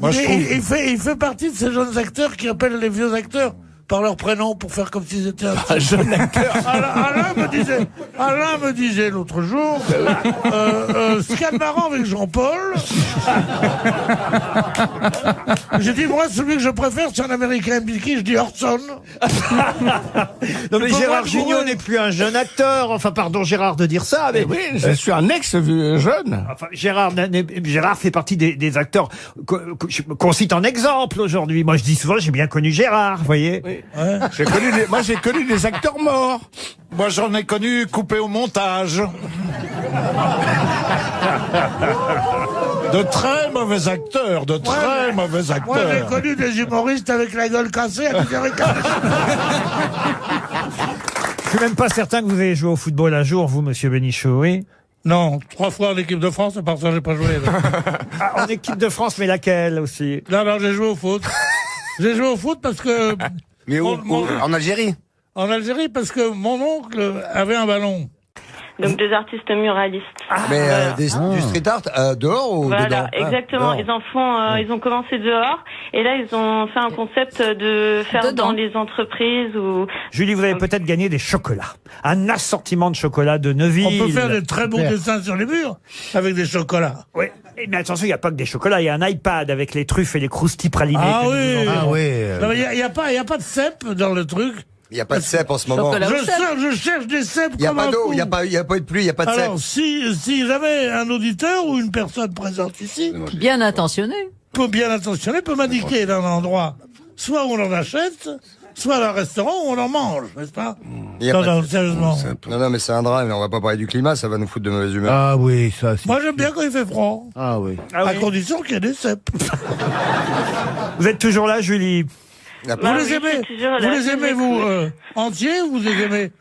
Moi, je trouve- il fait partie de ces jeunes acteurs qui appellent les vieux acteurs par leur prénom pour faire comme s'ils étaient un jeune acteur. Alain me disait l'autre jour, ce qu'il y a de marrant avec Jean-Paul, j'ai dit, moi, celui que je préfère, c'est un Américain qui je dis Orson. Non mais Faut Gérard voir Jugnot pour eux. n'est plus un jeune acteur. Enfin, pardon Gérard de dire ça, mais Oui, je suis un ex-jeune. enfin, Gérard fait partie des acteurs qu'on cite en exemple aujourd'hui. Moi, je dis souvent, j'ai bien connu Gérard, vous voyez. Moi, j'ai connu des acteurs morts. Moi, j'en ai connu coupés au montage. De très mauvais acteurs, de très mauvais Moi, j'ai acteurs. connu des humoristes avec la gueule cassée à 10h15. Je suis même pas certain que vous ayez joué au football un jour, vous, monsieur Bénichou, oui. Non, 3 fois en équipe de France, à part ça, j'ai pas joué. Ah, en équipe de France, mais laquelle aussi? Non, j'ai joué au foot. J'ai joué au foot parce que... Mais en Algérie? En Algérie, parce que mon oncle avait un ballon. Donc des artistes muralistes. Mais du street art dehors ou Voilà, dedans? exactement. Ah, Ils en font. Ils ont commencé dehors et là ils ont fait un concept de faire dans les entreprises ou. Julie, vous avez peut-être gagné des chocolats. Un assortiment de chocolats de Neuville. On peut faire des très beaux dessins sur les murs avec des chocolats. Oui. Mais attention, il n'y a pas que des chocolats. Il y a un iPad avec les truffes et les croustilles pralinés. Ah que oui. nous vous envoyons. Non, mais il y a pas de cèpe dans le truc. Il n'y a pas de cèpe en ce moment. Je cherche des cèpes. Il n'y a comme pas un d'eau, fou. il n'y a pas eu de pluie, il n'y a pas de cèpe. Alors, si j'avais un auditeur ou une personne présente ici, Bien intentionné. bien intentionné, peut m'indiquer d'un endroit, soit où on en achète, soit dans un restaurant où on en mange, n'est-ce pas? Il y a Non, pas de- non, sérieusement. Non, mais c'est un drame, on va pas parler du climat, ça va nous foutre de mauvaise humeur. Ah oui, ça. Moi, j'aime bien quand il fait froid. Ah oui. À condition qu'il y ait des cèpes. Vous êtes toujours là, Julie? Vous les aimez, vous, entiers ou vous les aimez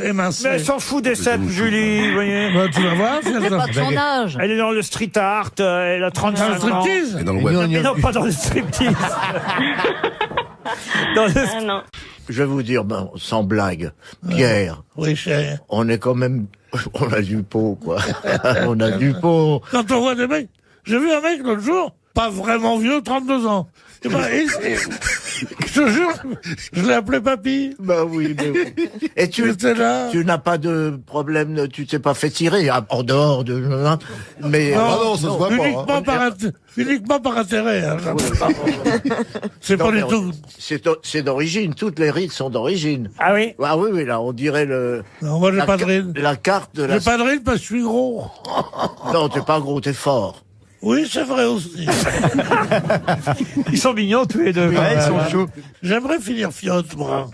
émincés? Mais elle s'en fout des cèpes, Julie, vous voyez. Bah, tu vas voir. C'est pas de son âge. Elle est dans le street art, elle a 35 ans. Dans le striptease? Et dans le web. Mais non, pas dans le striptease. Dans le- Ah non. Je vais vous dire, ben, sans blague, Pierre. Oui, cher. On est quand même, on a du pot, quoi. On a du pot. Quand on voit des mecs, j'ai vu un mec l'autre jour, pas vraiment vieux, 32 ans. Et ben, je te jure, je l'ai appelé papy. Bah oui, mais oui. Et tu n'as pas de problème, tu t'es pas fait tirer, en dehors de... Mais... Non, uniquement par intérêt. Hein, c'est pas du tout... C'est d'origine, toutes les rides sont d'origine. Ah oui? Ah oui, oui, là, on dirait le... Non, moi j'ai pas de rides. La carte de la... J'ai pas de rides parce que je suis gros. Non, t'es pas gros, t'es fort. Oui, c'est vrai aussi. Ils sont mignons tous les deux. Ouais, ils sont chauds. J'aimerais finir fiotte, moi.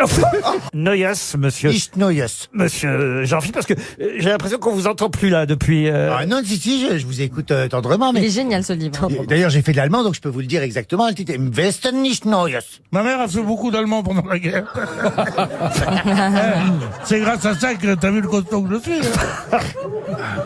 Noyas, monsieur. Nicht Noyas. Monsieur Jean-Philippe, parce que j'ai l'impression qu'on vous entend plus là depuis... Ah non, si, je vous écoute tendrement. Mais... Il est génial ce livre. D'ailleurs, j'ai fait de l'allemand, donc je peux vous le dire exactement. Le titre est Im Westen nicht Neues. Ma mère a fait beaucoup d'allemand pendant la guerre. C'est grâce à ça que t'as vu le costaud que je suis. Hein.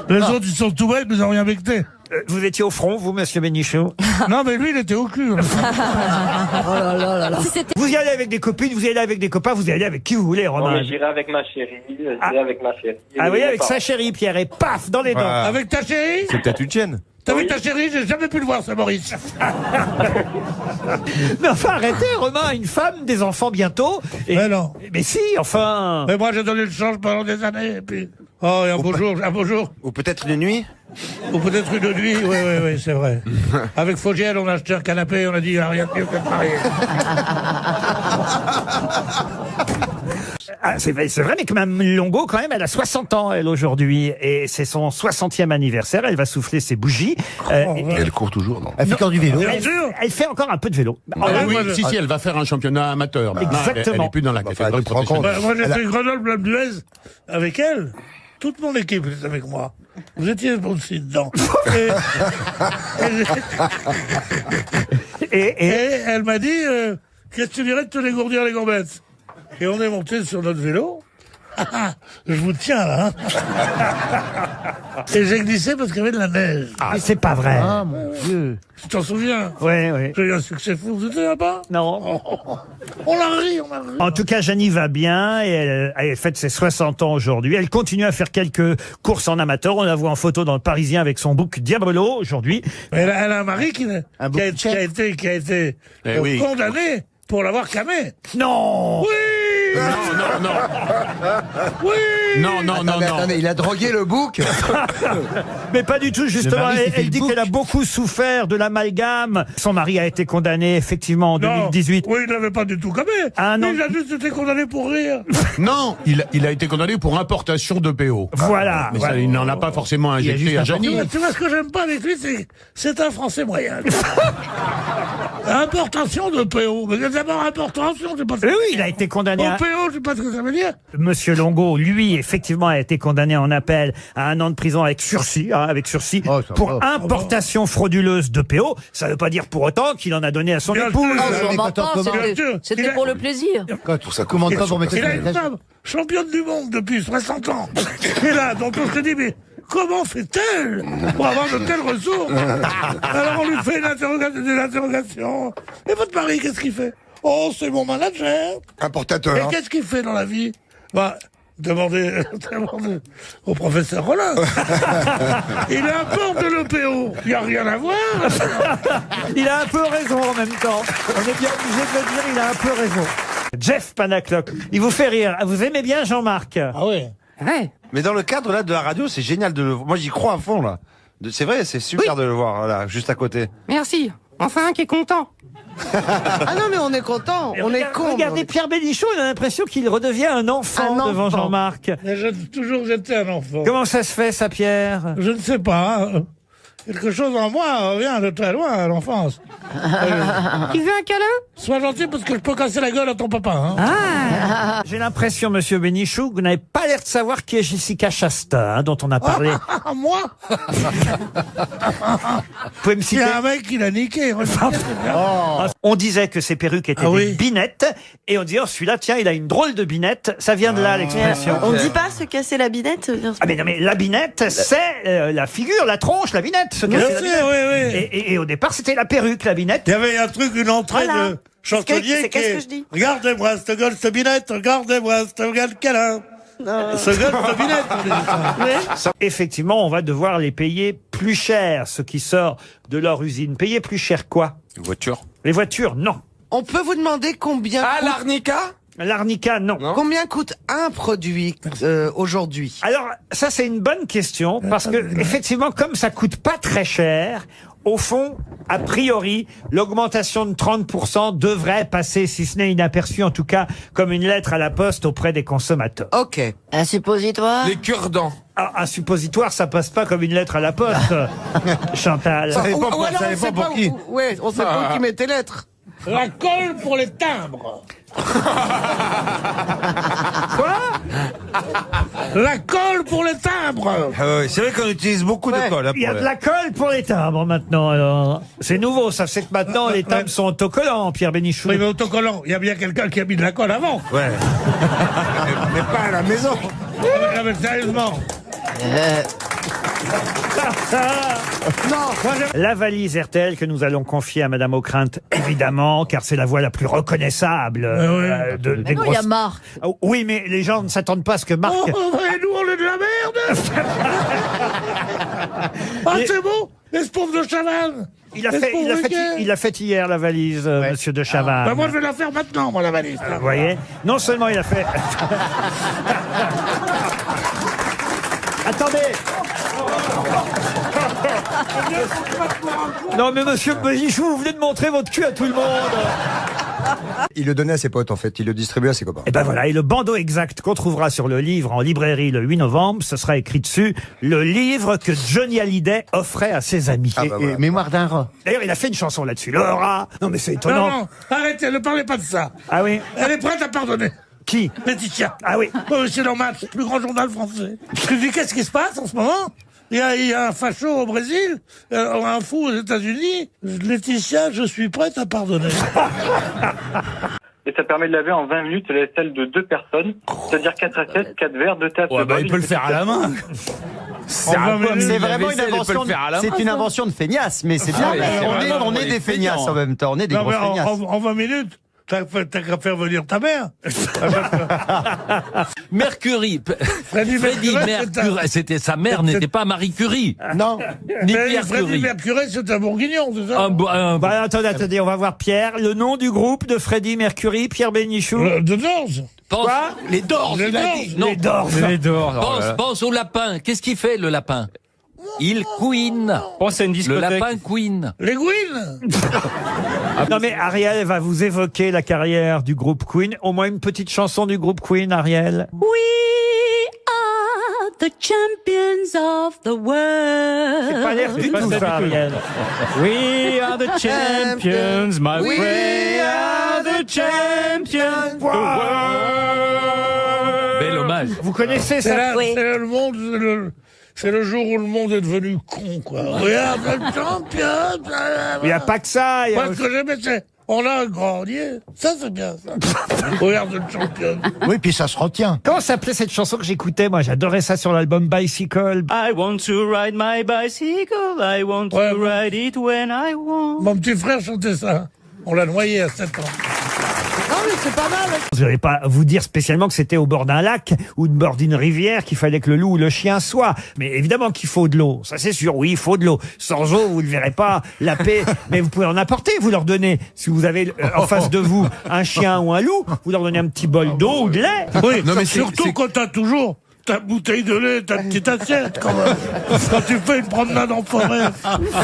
Les autres, ils sont tout bêtes, mais ils n'ont rien becté. Vous étiez au front, vous, monsieur Bénichou? Non, mais lui, il était au cul. Oh là là là là. Vous y allez avec des copines, vous y allez avec des copains, vous y allez avec qui vous voulez, Romain. Non, mais j'irai avec ma chérie. J'irai avec ma chérie. Ah oui, avec sa chérie, Pierre, et paf, dans les dents. Avec ta chérie? C'est peut-être une chienne. T'as vu ta chérie? J'ai jamais pu le voir, c'est Maurice. Mais enfin, arrêtez, Romain, une femme, des enfants bientôt. Et... Mais non. Mais si, enfin. Mais moi, j'ai donné le change pendant des années, et puis... Oh, et un beau jour. Ou peut-être une nuit. Ou peut-être une nuit, oui, c'est vrai. Avec Fogiel, on a acheté un canapé, on a dit, il n'y a rien de mieux que de marier. Ah, c'est vrai, mais que Mme Longo, quand même, elle a 60 ans, elle, aujourd'hui. Et c'est son 60e anniversaire. Elle va souffler ses bougies. Elle court toujours, non? Elle fait encore du vélo. Elle fait encore un peu de vélo. Si, elle va faire un championnat amateur. Exactement. Elle n'est plus dans la catégorie professionnelle. Moi, j'ai fait Grenoble-Blâme d'Huez avec elle. Toute mon équipe était avec moi. Vous étiez aussi dedans. Et elle m'a dit, qu'est-ce que tu dirais de te dégourdir les gambettes? Et on est monté sur notre vélo. Je vous tiens là. Et j'ai glissé parce qu'il y avait de la neige. Ah, c'est pas vrai. Ah, mon Dieu. Tu t'en souviens? Oui, oui. J'ai eu un succès fou, vous étiez là-bas? Non. On a ri. En tout cas, Jeannie va bien et elle fête ses 60 ans aujourd'hui. Elle continue à faire quelques courses en amateur. On la voit en photo dans le Parisien avec son bouc Diabolot aujourd'hui. Elle a un mari qui a été condamné pour l'avoir camé. Non. Oui. Non. Oui. Non. Attendez, il a drogué le bouc. Mais pas du tout, justement. Elle dit qu'elle a beaucoup souffert de l'amalgame. Son mari a été condamné, effectivement, en 2018. Oui, il n'avait pas du tout camé. Ah non. Il a juste été condamné pour rire. Non, il a été condamné pour importation de PO. Voilà. Mais ça, il n'en a pas forcément injecté à Jeannie. Tu vois, ce que j'aime pas avec lui, c'est un Français moyen. Importation de PO. Mais d'abord, importation, c'est pas ça. Oui, il a été condamné PO, je sais pas ce que ça veut dire. Monsieur Longo, lui, effectivement, a été condamné en appel à 1 an de prison avec sursis, pour importation frauduleuse de PO. Ça veut pas dire pour autant qu'il en a donné à son épouse. C'était pour le plaisir. Ça commande pas pour mettre Il a une femme championne du monde depuis 60 ans. Et là, donc on se dit, mais comment fait-elle pour avoir de telles ressources? Alors on lui fait une interrogation. Et votre mari, qu'est-ce qu'il fait? Oh, c'est mon manager. Importateur. Et qu'est-ce qu'il fait dans la vie? Demandez au professeur Rollin. Il importe de l'EPO. Il n'y a rien à voir. Il a un peu raison en même temps. On est bien obligé de le dire, il a un peu raison. Jeff Panaclock, il vous fait rire. Vous aimez bien Jean-Marc? Ah oui. Ouais. Mais dans le cadre là de la radio, c'est génial de le voir. Moi, j'y crois à fond là. C'est vrai, c'est super de le voir là, juste à côté. Merci. Enfin, qui est content. Ah non, mais on est content, on est con. Regardez Pierre Bénichou, il a l'impression qu'il redevient un enfant devant Jean-Marc. J'ai toujours été un enfant. Comment ça se fait, ça, Pierre? Je ne sais pas. Quelque chose en moi revient de très loin à l'enfance. Tu veux un câlin? Sois gentil parce que je peux casser la gueule à ton papa. Hein. Ah. J'ai l'impression, monsieur Bénichou, que vous n'avez pas l'air de savoir qui est Jessica Chastain, dont on a parlé. Moi? Vous pouvez me citer? Il y a un mec qui l'a niqué. On disait que ces perruques étaient des binettes, et on dit, oh, celui-là, tiens, il a une drôle de binette. Ça vient de là, l'expression. On dit pas se casser la binette? Ah mais non, mais la binette, c'est la figure, la tronche, la binette. Oui. Et au départ, c'était la perruque, la binette. Il y avait un truc, une entrée de chansonnier qui est... Regardez-moi cette gueule, cette binette, regardez-moi cette gueule qu'elle a. Ce gueule, cette binette, on dit ça. Effectivement, on va devoir les payer plus cher, ce qui sort de leur usine. Payer plus cher quoi? Les voitures. Les voitures, non. On peut vous demander combien coûte... l'arnica? L'arnica, non. Combien coûte un produit aujourd'hui? Alors, ça c'est une bonne question, parce que effectivement, comme ça coûte pas très cher, au fond, a priori, l'augmentation de 30% devrait passer, si ce n'est inaperçu, en tout cas, comme une lettre à la poste auprès des consommateurs. Ok. Un suppositoire? Les cure-dents. Ah, un suppositoire, ça passe pas comme une lettre à la poste, Chantal. Ça dépend pour qui. Ouais, on sait pas qui met tes lettres. La colle pour les timbres. Quoi? La colle pour les timbres. Ah oui, c'est vrai qu'on utilise beaucoup de colle. Il y a de la colle pour les timbres maintenant, alors. C'est nouveau, ça c'est que maintenant les timbres sont autocollants, Pierre Bénichou. Oui, mais autocollant, il y a bien quelqu'un qui a mis de la colle avant. Ouais. mais pas à la maison. Non, mais sérieusement. La valise RTL que nous allons confier à Madame Ockrent, évidemment, car c'est la voix la plus reconnaissable des Non, il y a grosses... Marc. Oh, oui, mais les gens ne s'attendent pas à ce que Marc... Oh, et nous, on est de la merde. Ah, c'est bon, les pauvres de Chavannes. Il a fait hier la valise, Monsieur de Chavannes. Bah, moi, je vais la faire maintenant, moi, la valise. Vous voyez, non seulement il a fait... Attendez. Non mais monsieur Bénichou, vous venez de montrer votre cul à tout le monde. Il le donnait à ses potes, en fait. Il le distribuait à ses copains. Et ben voilà, et le bandeau exact qu'on trouvera sur le livre en librairie le 8 novembre, ce sera écrit dessus, le livre que Johnny Hallyday offrait à ses amis. Voilà. Mémoire d'un rat. D'ailleurs, il a fait une chanson là-dessus. Le rat. Non mais c'est étonnant. Non, arrêtez, ne parlez pas de ça. Ah oui. Elle est prête à pardonner. Qui? Laetitia. Ah oui. C'est dans Match, le plus grand journal français. Je dis, qu'est-ce qui se passe en ce moment? Il y a un facho au Brésil, un fou aux États-Unis. Laetitia, je suis prête à pardonner. Et ça permet de laver en 20 minutes la vaisselle de 2 personnes, c'est-à-dire 4 assiettes, 4 verres, 2 tasses. Ouais, bah, il peut le faire à la main. C'est vraiment une invention. C'est une invention de feignasse, mais c'est bien. On est des feignasses en même temps. On est des gros feignasses. En 20 minutes. T'as qu'à faire venir ta mère. Mercury. Freddie Mercury. C'était sa mère, n'était pas Marie Curie. Non. Ni Pierre Freddie Curie. Mercury, c'est un bourguignon, c'est ça? Bah, attendez, on va voir Pierre. Le nom du groupe de Freddie Mercury, Pierre Bénichou. De Doors. Quoi? Les Doors. Non. Les Doors. Pense au lapin. Qu'est-ce qu'il fait, le lapin? Il couine. Pense à une Le discothèque. lapin couine. Les Gwyn. Non mais Ariel va vous évoquer la carrière du groupe Queen. Au moins une petite chanson du groupe Queen, Ariel. We are the champions of the world. C'est pas l'air du tout ça, Ariel. We are the champions, my friend. We are the champions. Bel hommage. Vous connaissez ça? C'est le monde, c'est le jour où le monde est devenu con, quoi. Regarde le champion. Il n'y a pas que ça. Moi, ce que j'aimais, c'est on a un grenier. Ça, c'est bien, ça. Regarde le champion. Oui, puis ça se retient. Comment s'appelait cette chanson que j'écoutais? Moi, j'adorais ça sur l'album Bicycle. I want to ride my bicycle, I want to ride it when I want. Mon petit frère chantait ça. On l'a noyé à 7 ans. Non, mais c'est pas mal. Je ne vais pas vous dire spécialement que c'était au bord d'un lac ou de bord d'une rivière qu'il fallait que le loup ou le chien soient. Mais évidemment qu'il faut de l'eau. Ça, c'est sûr. Oui, il faut de l'eau. Sans eau, vous ne verrez pas la paix. Mais vous pouvez en apporter. Vous leur donnez, si vous avez en face de vous un chien ou un loup, vous leur donnez un petit bol d'eau ou de lait. Oui, non, mais surtout quand t'as toujours ta bouteille de lait, ta petite assiette, quand même. Quand tu fais une promenade en forêt.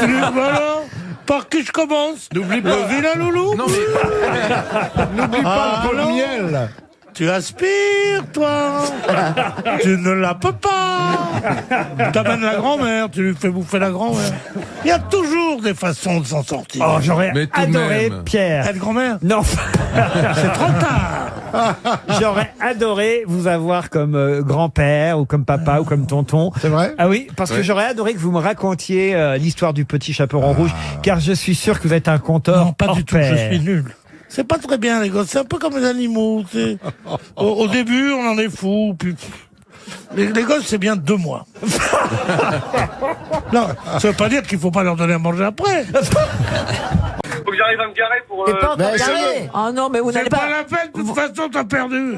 Tu dis, voilà. Par qui je commence? N'oublie pas. Le vilain loulou. Non, mais... N'oublie pas le miel. Tu aspires, toi. Tu ne la peux pas. T'amènes la grand-mère, tu lui fais bouffer la grand-mère. Il y a toujours des façons de s'en sortir. Oh, j'aurais adoré, Pierre. Être grand-mère? Non. C'est trop tard. J'aurais adoré vous avoir comme grand-père ou comme papa ou comme tonton. C'est vrai? Ah oui, parce que j'aurais adoré que vous me racontiez l'histoire du petit chaperon rouge, car je suis sûr que vous êtes un conteur. Non, pas hors du tout, pair. je suis nul. C'est pas très bien, les gosses. C'est un peu comme les animaux. Au début, on en est fou. Puis... Les gosses, c'est bien 2 mois. Non, ça veut pas dire qu'il faut pas leur donner à manger après. Faut que j'arrive à me garer pour... T'es pas encore bah, garé. Oh non, mais vous C'est n'allez pas pas. la peine, de toute façon, t'as perdu.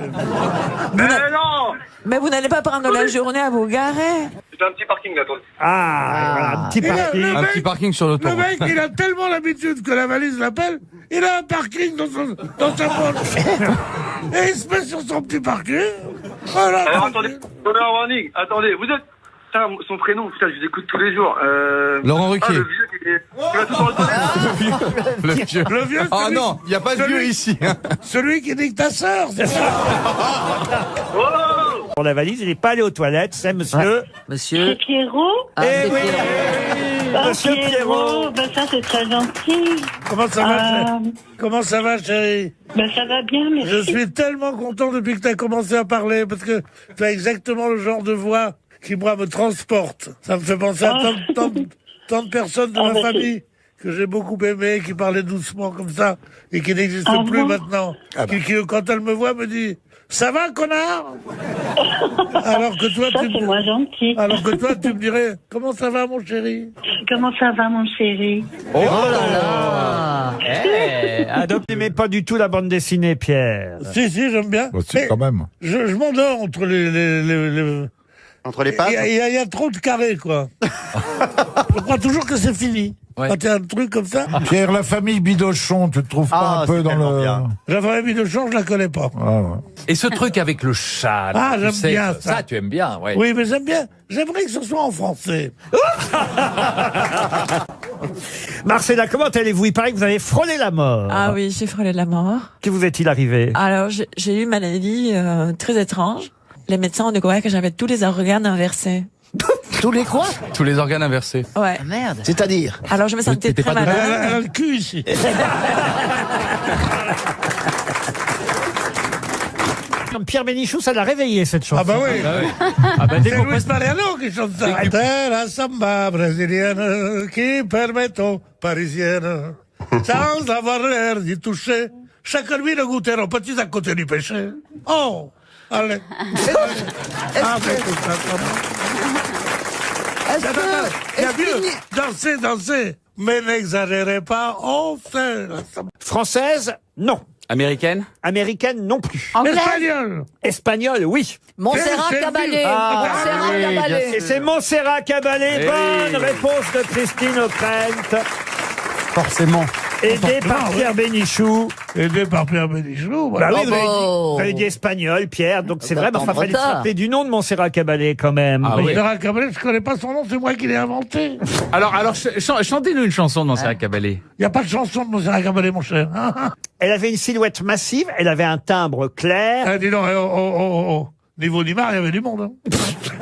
Mais non! Mais vous n'allez pas prendre la journée à vous garer. C'est un petit parking, là, attendez. Voilà, un petit Et là, parking. le Un mec- petit parking sur Le l'autoroute. mec, il a tellement l'habitude que la valise l'appelle, il a un parking dans sa poche. Et il se met sur son petit parking. Voilà. Alors, attendez, warning, attendez, vous êtes... Putain, son prénom, putain, je vous écoute tous les jours. Laurent Ruquier. Ah, le vieux qui va tout en reconnaître. Le vieux. Le vieux, Ah celui- non, il n'y a pas de celui- vieux ici. Celui qui nique ta sœur, c'est ça. Pour la valise, il n'est pas allé aux toilettes, c'est monsieur. Monsieur. Pierrot? Eh oui, Ah, monsieur Pierrot. Ben ça, c'est très gentil. Comment ça va, chérie? Comment ça va, chérie? Ben ça va bien, merci. Je suis tellement content depuis que tu as commencé à parler, parce que tu as exactement le genre de voix qui, moi, me transporte. Ça me fait penser à tant de personnes de ma famille que j'ai beaucoup aimées, qui parlaient doucement comme ça, et qui n'existent plus maintenant. Qui, quand elle me voit, me dit « Ça va, connard ?» Alors que toi, Ça, c'est moins gentil. Alors que toi, tu me dirais « Comment ça va, mon chéri ?» Comment ça va, mon chéri? Oh là là. Adopte, n'aimez pas du tout la bande dessinée, Pierre. Si, j'aime bien. C'est quand même. Je m'endors entre les... Entre les pattes. Il y a trop de carrés, quoi. Je crois toujours que c'est fini. Ouais. Quand il y a un truc comme ça. Pierre, la famille Bidochon, tu te trouves pas un peu dans le... La famille de change, je la connais pas. Ah, ouais. Et ce truc avec le chat. là, Ah, tu j'aime sais, bien ça. Ça, tu aimes bien, ouais. Oui, mais j'aime bien. J'aimerais que ce soit en français. Marcella, comment allez-vous? Il paraît que vous avez frôlé la mort. Ah oui, j'ai frôlé la mort. Que vous est-il arrivé? Alors, j'ai eu une maladie très étrange. Les médecins ont découvert que j'avais tous les organes inversés. Tous les quoi? Tous les organes inversés. Ouais. Merde. C'est-à-dire? Alors, je me sentais t'étais très pas malade. Elle a le cul ici. Pierre Bénichou, ça l'a réveillé, cette chanson. Ah bah oui. Ah bah, dès C'est qu'on Luis Mariano qui chante ça. C'est la samba brésilienne qui permet aux parisiennes, sans avoir l'air d'y toucher, chaque nuit de goûter aux petits à côté du péché. Oh, allez. Ah, mais tout ça, il y a mieux. Dansez. Mais n'exagérez pas, on fait la samba. Française, non. Américaine? Américaine, non plus. Anglaise. Espagnol. Espagnole, oui. Montserrat C'est Caballé. Ah, Montserrat oui, Caballé. Et c'est Montserrat Caballé. Eh Bonne oui. réponse de Christine O'Krent. Forcément. Aidé par Pierre Bénichou. Aidé par Pierre Bénichou. Bah Voilà. oui, vous avez dit espagnol, Pierre, donc c'est vrai, mais enfin, fallait se retard. rappeler du nom de Montserrat Caballé, quand même. Ah Vous voyez. oui. Montserrat Caballé, je connais pas son nom, c'est moi qui l'ai inventé. Alors, chantez-nous une chanson de Montserrat Caballé. Il n'y a pas de chanson de Montserrat Caballé, mon cher. Elle avait une silhouette massive, elle avait un timbre clair. Ah, dis donc, oh. Niveau Neymar, il y avait du monde. Hein.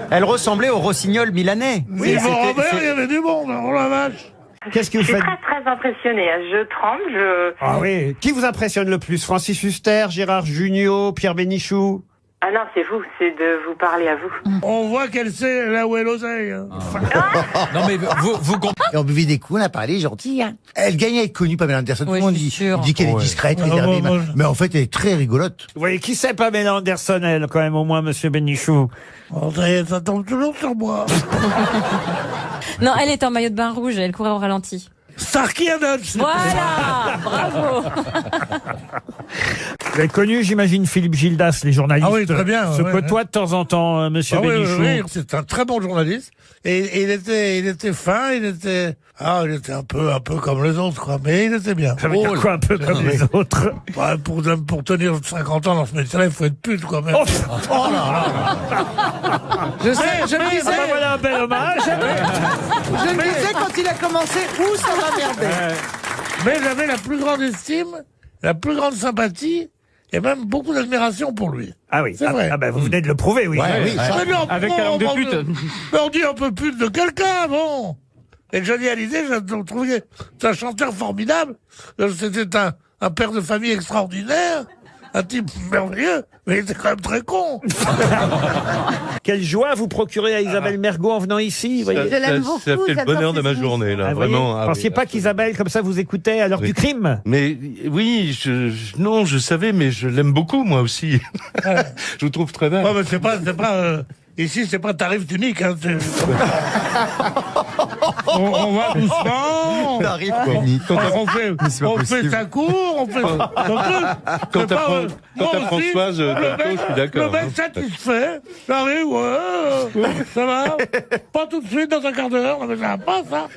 Elle ressemblait au rossignol milanais. Niveau Robert, il y avait du monde. Oh la vache. Qu'est-ce que vous Je suis faites? très impressionnée. Je tremble. Ah oui. Qui vous impressionne le plus? Francis Huster, Gérard Jugnot, Pierre Bénichou? Ah non, c'est vous. C'est de vous parler à vous. On voit qu'elle sait là où est l'oseille. Hein. Non, mais vous Et on buvait des coups, on a parlé, gentille. Hein. Elle gagne à être connue, Pamela Anderson. Tout Oui, le monde je suis dit, sûre. dit qu'elle est discrète, réservée. Mais en fait, elle est très rigolote. Vous voyez, qui c'est Pamela Anderson, elle, quand même, au moins, monsieur Bénichou? Oh, ça tombe toujours sur moi. Non, elle est en maillot de bain rouge, elle courait au ralenti. Starkey Hutch. Voilà, bravo. Vous avez connu, j'imagine, Philippe Gildas, les journalistes. Ah oui, très bien, Se ouais, côtoient de temps en temps, monsieur Ah oui, Bénichou. oui, c'est un très bon journaliste. Et il était fin, il était un peu comme les autres, quoi. Mais il était bien. Ça veut dire quoi, un peu comme les autres? Ouais, pour tenir 50 ans dans ce métier-là, il faut être pute, quoi, même. Oh là là. Je me disais, Ah bah voilà un bel hommage. je me disais quand il a commencé, où ça va merder. Mais j'avais la plus grande estime, la plus grande sympathie, et même beaucoup d'admiration pour lui. Ah oui. C'est vrai. Ah bah vous venez de le prouver, oui. oui, ça. Mais non, Avec la langue de pute. Mais on dit un peu pute de quelqu'un, bon. Et Johnny Hallyday, je trouvais c'est un chanteur formidable. C'était un père de famille extraordinaire, un type merveilleux, mais il était quand même très con. Quelle joie vous procurez à Isabelle Mergo en venant ici, vous voyez. Je l'aime beaucoup. Ça fait le bonheur de ma journée, là, Ah, vous voyez, vraiment. Ah, pensiez oui, pas qu'Isabelle, comme ça, vous écoutait à l'heure Oui. du crime? Mais oui, non, je savais, mais je l'aime beaucoup, moi aussi. Je vous trouve très belle. Ouais, mais c'est pas, ici, c'est pas tarif unique, hein. On va doucement. T'arrives, On fait sa cour, on fait son truc. Quand t'as Moi aussi, Françoise Berthaud, je suis d'accord. Le mec satisfait, j'arrive, ça va. Pas tout de suite, dans un quart d'heure, non mais ça va pas, ça.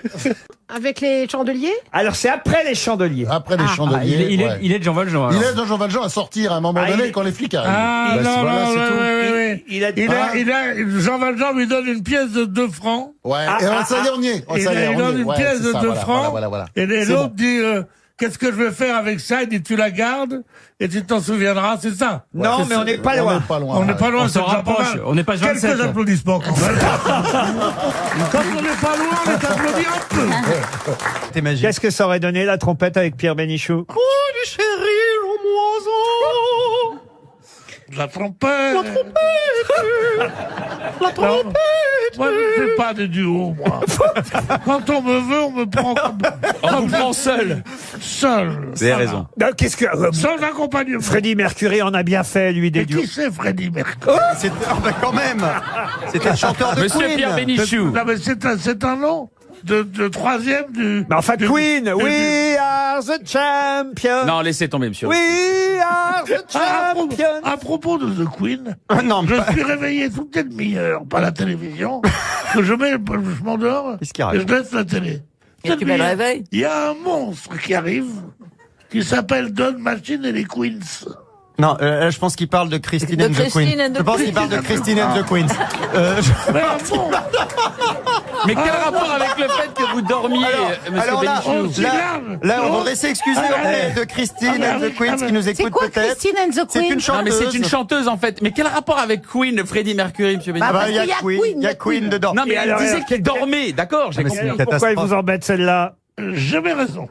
Avec les chandeliers? Alors c'est après les chandeliers. Après les chandeliers. Il est de Jean Valjean. Il aide Jean Valjean à sortir à un moment donné quand les flics arrivent. Ah Bah, non, voilà, c'est tout. Jean Valjean lui donne une pièce de 2 francs. Ouais, et ça y est, on y est. Il donne une pièce de 2 francs. Voilà. Et l'autre dit, qu'est-ce que je vais faire avec ça? Il dit, tu la gardes et tu t'en souviendras, c'est ça? Non, mais on n'est pas loin. On n'est pas loin, On s'en rapproche. On n'est pas 27. Quelques applaudissements quand même. Quand on n'est pas loin, on est applaudi un peu. C'était magique. Qu'est-ce que ça aurait donné la trompette avec Pierre Bénichou? Oh, du chéri, l'oiseau. La trompette. La trompette. Moi, je ne fais pas de duo, moi. Quand on me veut, on me prend comme... On vous prend seul. Seul. Vous avez raison. Qu'est-ce que... Sans accompagnement. Freddie Mercury en a bien fait, lui, des Mais duos. qui c'est Freddie Mercury? Quand même. C'était le chanteur de Monsieur Queen. Pierre Bénichou. Non, mais c'est un nom de troisième du... Mais enfin, Queen, we are the champions. Non, laissez tomber, monsieur. We are the champions. À propos de The Queen, Non, je suis réveillé toutes les demi-heures par la télévision, que je m'endors Qu'est-ce qui et arrive? je laisse la télé. Et tu mets le réveil? Il y a un monstre qui arrive, qui s'appelle Don Machine et les Queens. Non, je pense qu'il parle de Christine De and the Christine Queen. and the Je pense Queen. qu'il parle de Christine and the Queens. Mais un bon, Mais quel rapport avec le fait que vous dormiez, monsieur Alors là, Bénichou? là, on voudrait s'excuser auprès de Christine and the Queens qui nous C'est écoute quoi peut-être. Christine and the C'est Queen? une Non, mais chanteuse. c'est une chanteuse, en fait. Mais quel rapport avec Queen, Freddie Mercury, monsieur Bénichou? Bah, Il y a parce qu'il y a Queen, Queen, il y a Queen dedans. Non, mais Et elle alors, disait alors, qu'il dormait. D'accord, j'ai mais compris. c'est une Pourquoi ils catastrophe. vous embêtent celle-là? j'avais raison.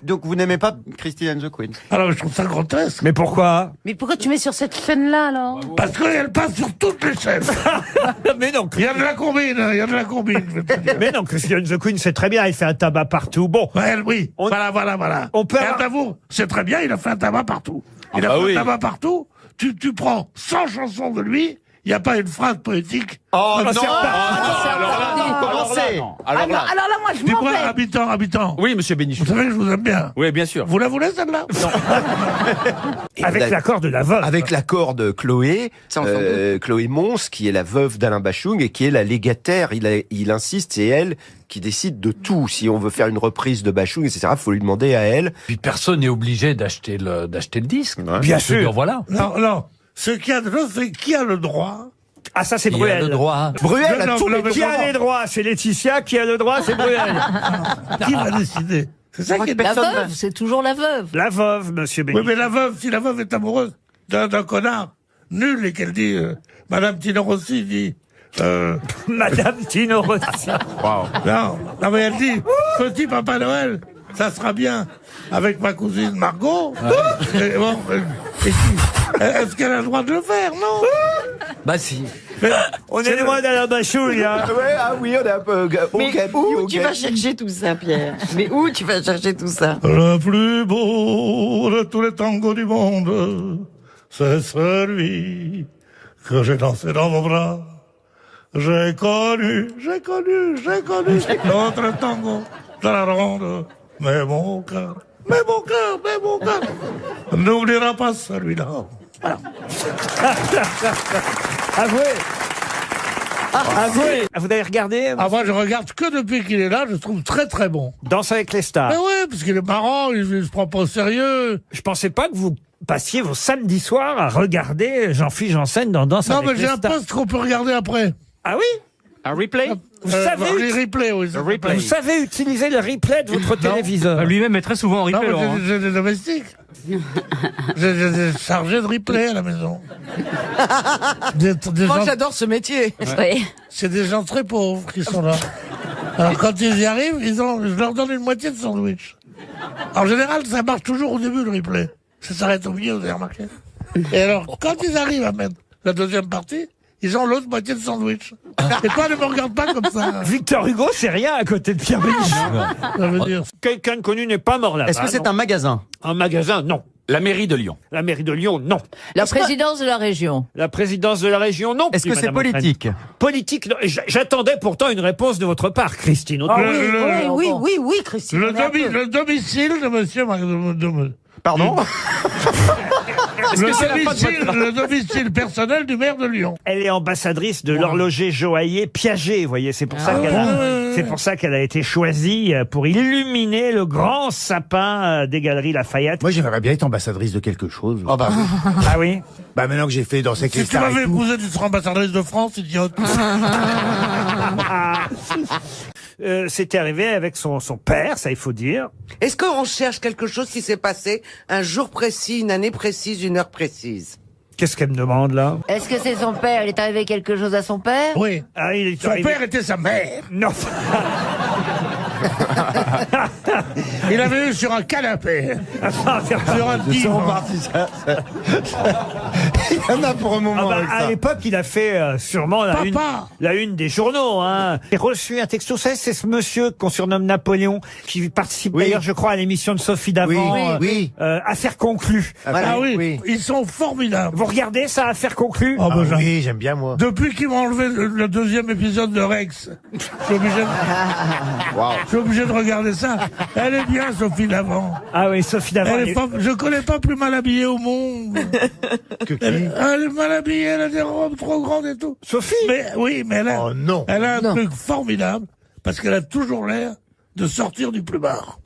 Donc vous n'aimez pas Christine and the Queens? Alors je trouve ça grotesque. Mais pourquoi? Mais pourquoi tu mets sur cette chaîne-là, alors? Parce qu'elle passe sur toutes les chaînes. Mais non, Il y a de la combine, il y a de la combine. Je vais te dire. mais non, Christine and the Queen, c'est très bien, il fait un tabac partout. Bon, Ouais, oui, On- voilà. on peut Et avoir- Aznavour, c'est très bien, il a fait un tabac partout. Il a bah fait oui. un tabac partout. Tu prends 100 chansons de lui, il n'y a pas une phrase poétique. Oh Comme non, ça. commencez. Alors là, Alors là, moi, je Tu m'en prends vais. habitant. oui, monsieur Bénichou. Vous savez que je vous aime bien. Oui, bien sûr. Vous la voulez, celle-là? avec l'accord de la veuve. Avec l'accord de Chloé, Ça, on s'en Chloé Mons, qui est la veuve d'Alain Bachung et qui est la légataire. Il insiste, c'est elle qui décide de tout. Si on veut faire une reprise de Bachung, etc., il faut lui demander à elle. Puis personne n'est obligé d'acheter le disque. Bien Je veux sûr. dire, voilà. Non. Ce qu'il y a de chose, c'est qui a le droit. Ah, ça, c'est Il y a Bruel. le droit. Bruel Non, a tous non, les mais Qui a les droits? C'est Laetitia. Qui a le droit? C'est Bruel. Qui va décider? C'est ça qui est La veuve, c'est toujours la veuve. La veuve, monsieur Oui, Bénichou. mais la veuve, si la veuve est amoureuse d'un connard nul et qu'elle dit, Madame Tino Rossi dit, Madame Tino Rossi. non, mais elle dit, petit Papa Noël, ça sera bien avec ma cousine Margot. Et bon, est-ce qu'elle a le droit de le faire? Non. Bah si. Mais, On est loin d'Alain Bachung, hein. Ouais, ah oui, on est un peu. Mais où tu vas chercher tout ça, Pierre? Mais où tu vas chercher tout ça? le plus beau de tous les tangos du monde, c'est celui que j'ai dansé dans vos bras. J'ai connu notre tango de la ronde. Mais mon cœur n'oubliera pas celui-là. Voilà. Avouez. Avouez. Vous avez regardé Ah, moi, je regarde que depuis qu'il est là, je trouve très très bon. Danse avec les stars. Mais oui, parce qu'il est marrant, il se prend pas au sérieux. Je pensais pas que vous passiez vos samedis soirs à regarder Jean-Philippe Janssen dans Danse Non, avec mais les j'ai un stars. poste qu'on peut regarder après. Ah oui? Un replay? Vous savez, replay, oui. vous savez utiliser le replay de votre téléviseur. Lui-même est très souvent en Non, replay, mais Laurent. j'ai des domestiques. J'ai chargé de replay à la maison. Des Moi, gens- j'adore ce métier. Oui. C'est des gens très pauvres qui sont là. Alors, quand ils y arrivent, je leur donne une moitié de sandwich. En général, ça marche toujours au début, le replay. Ça s'arrête au milieu, vous avez remarqué. Et alors, quand ils arrivent à mettre la deuxième partie, ils ont l'autre moitié de sandwich. Et toi, ne me regarde pas comme ça. Victor Hugo, c'est rien à côté de Pierre Bénichou. Ça veut dire. Quelqu'un de connu n'est pas mort là-bas. Est-ce que c'est non. un magasin? Un magasin? Non. La mairie de Lyon. La mairie de Lyon, non. La présidence de la région. La présidence de la région, non. Est-ce plus, que c'est Madame O'Krent. politique? Politique, non. J'attendais pourtant une réponse de votre part, Christine. Ah, Oui, Christine. Le domicile de monsieur Pardon? Le domicile personnel du maire de Lyon. Elle est ambassadrice de l'horloger joaillier Piaget, vous voyez, c'est pour ça qu'elle a été choisie pour illuminer le grand sapin des Galeries Lafayette. Moi, j'aimerais bien être ambassadrice de quelque chose. Ah bah oui. Ah oui? Bah maintenant que j'ai fait dans cette Si tu m'avais épousé, tu serais ambassadrice de France, idiote. C'était arrivé avec son père, ça il faut dire. Est-ce qu'on cherche quelque chose qui s'est passé un jour précis, une année précise, une heure précise? Qu'est-ce qu'elle me demande là? Est-ce que c'est son père? Il est arrivé quelque chose à son père? Oui. Ah, il est Son arrivé- père était sa mère. Non. Il avait eu sur un canapé. Sur un divan. Il y en a pour un moment. Ah bah, avec à ça. l'époque, il a fait sûrement Papa. la une des journaux. Hein. J'ai reçu un texto, c'est ce monsieur qu'on surnomme Napoléon, qui participe d'ailleurs, je crois, à l'émission de Sophie Davant. Oui. Affaire conclue. Ah oui, ils sont formidables. Vous regardez ça, Affaire conclue? Oh, bah, Oui, j'aime bien moi. Depuis qu'ils m'ont enlevé le deuxième épisode de Rex, je suis obligé de regarder ça. Elle est bien, Sophie Davant. Ah oui, Sophie Davant. Je connais pas plus mal habillée au monde. Elle est mal habillée, elle a des robes trop grandes et tout. Sophie? Mais oui, mais Oh non. elle a un truc formidable parce qu'elle a toujours l'air de sortir du plumard.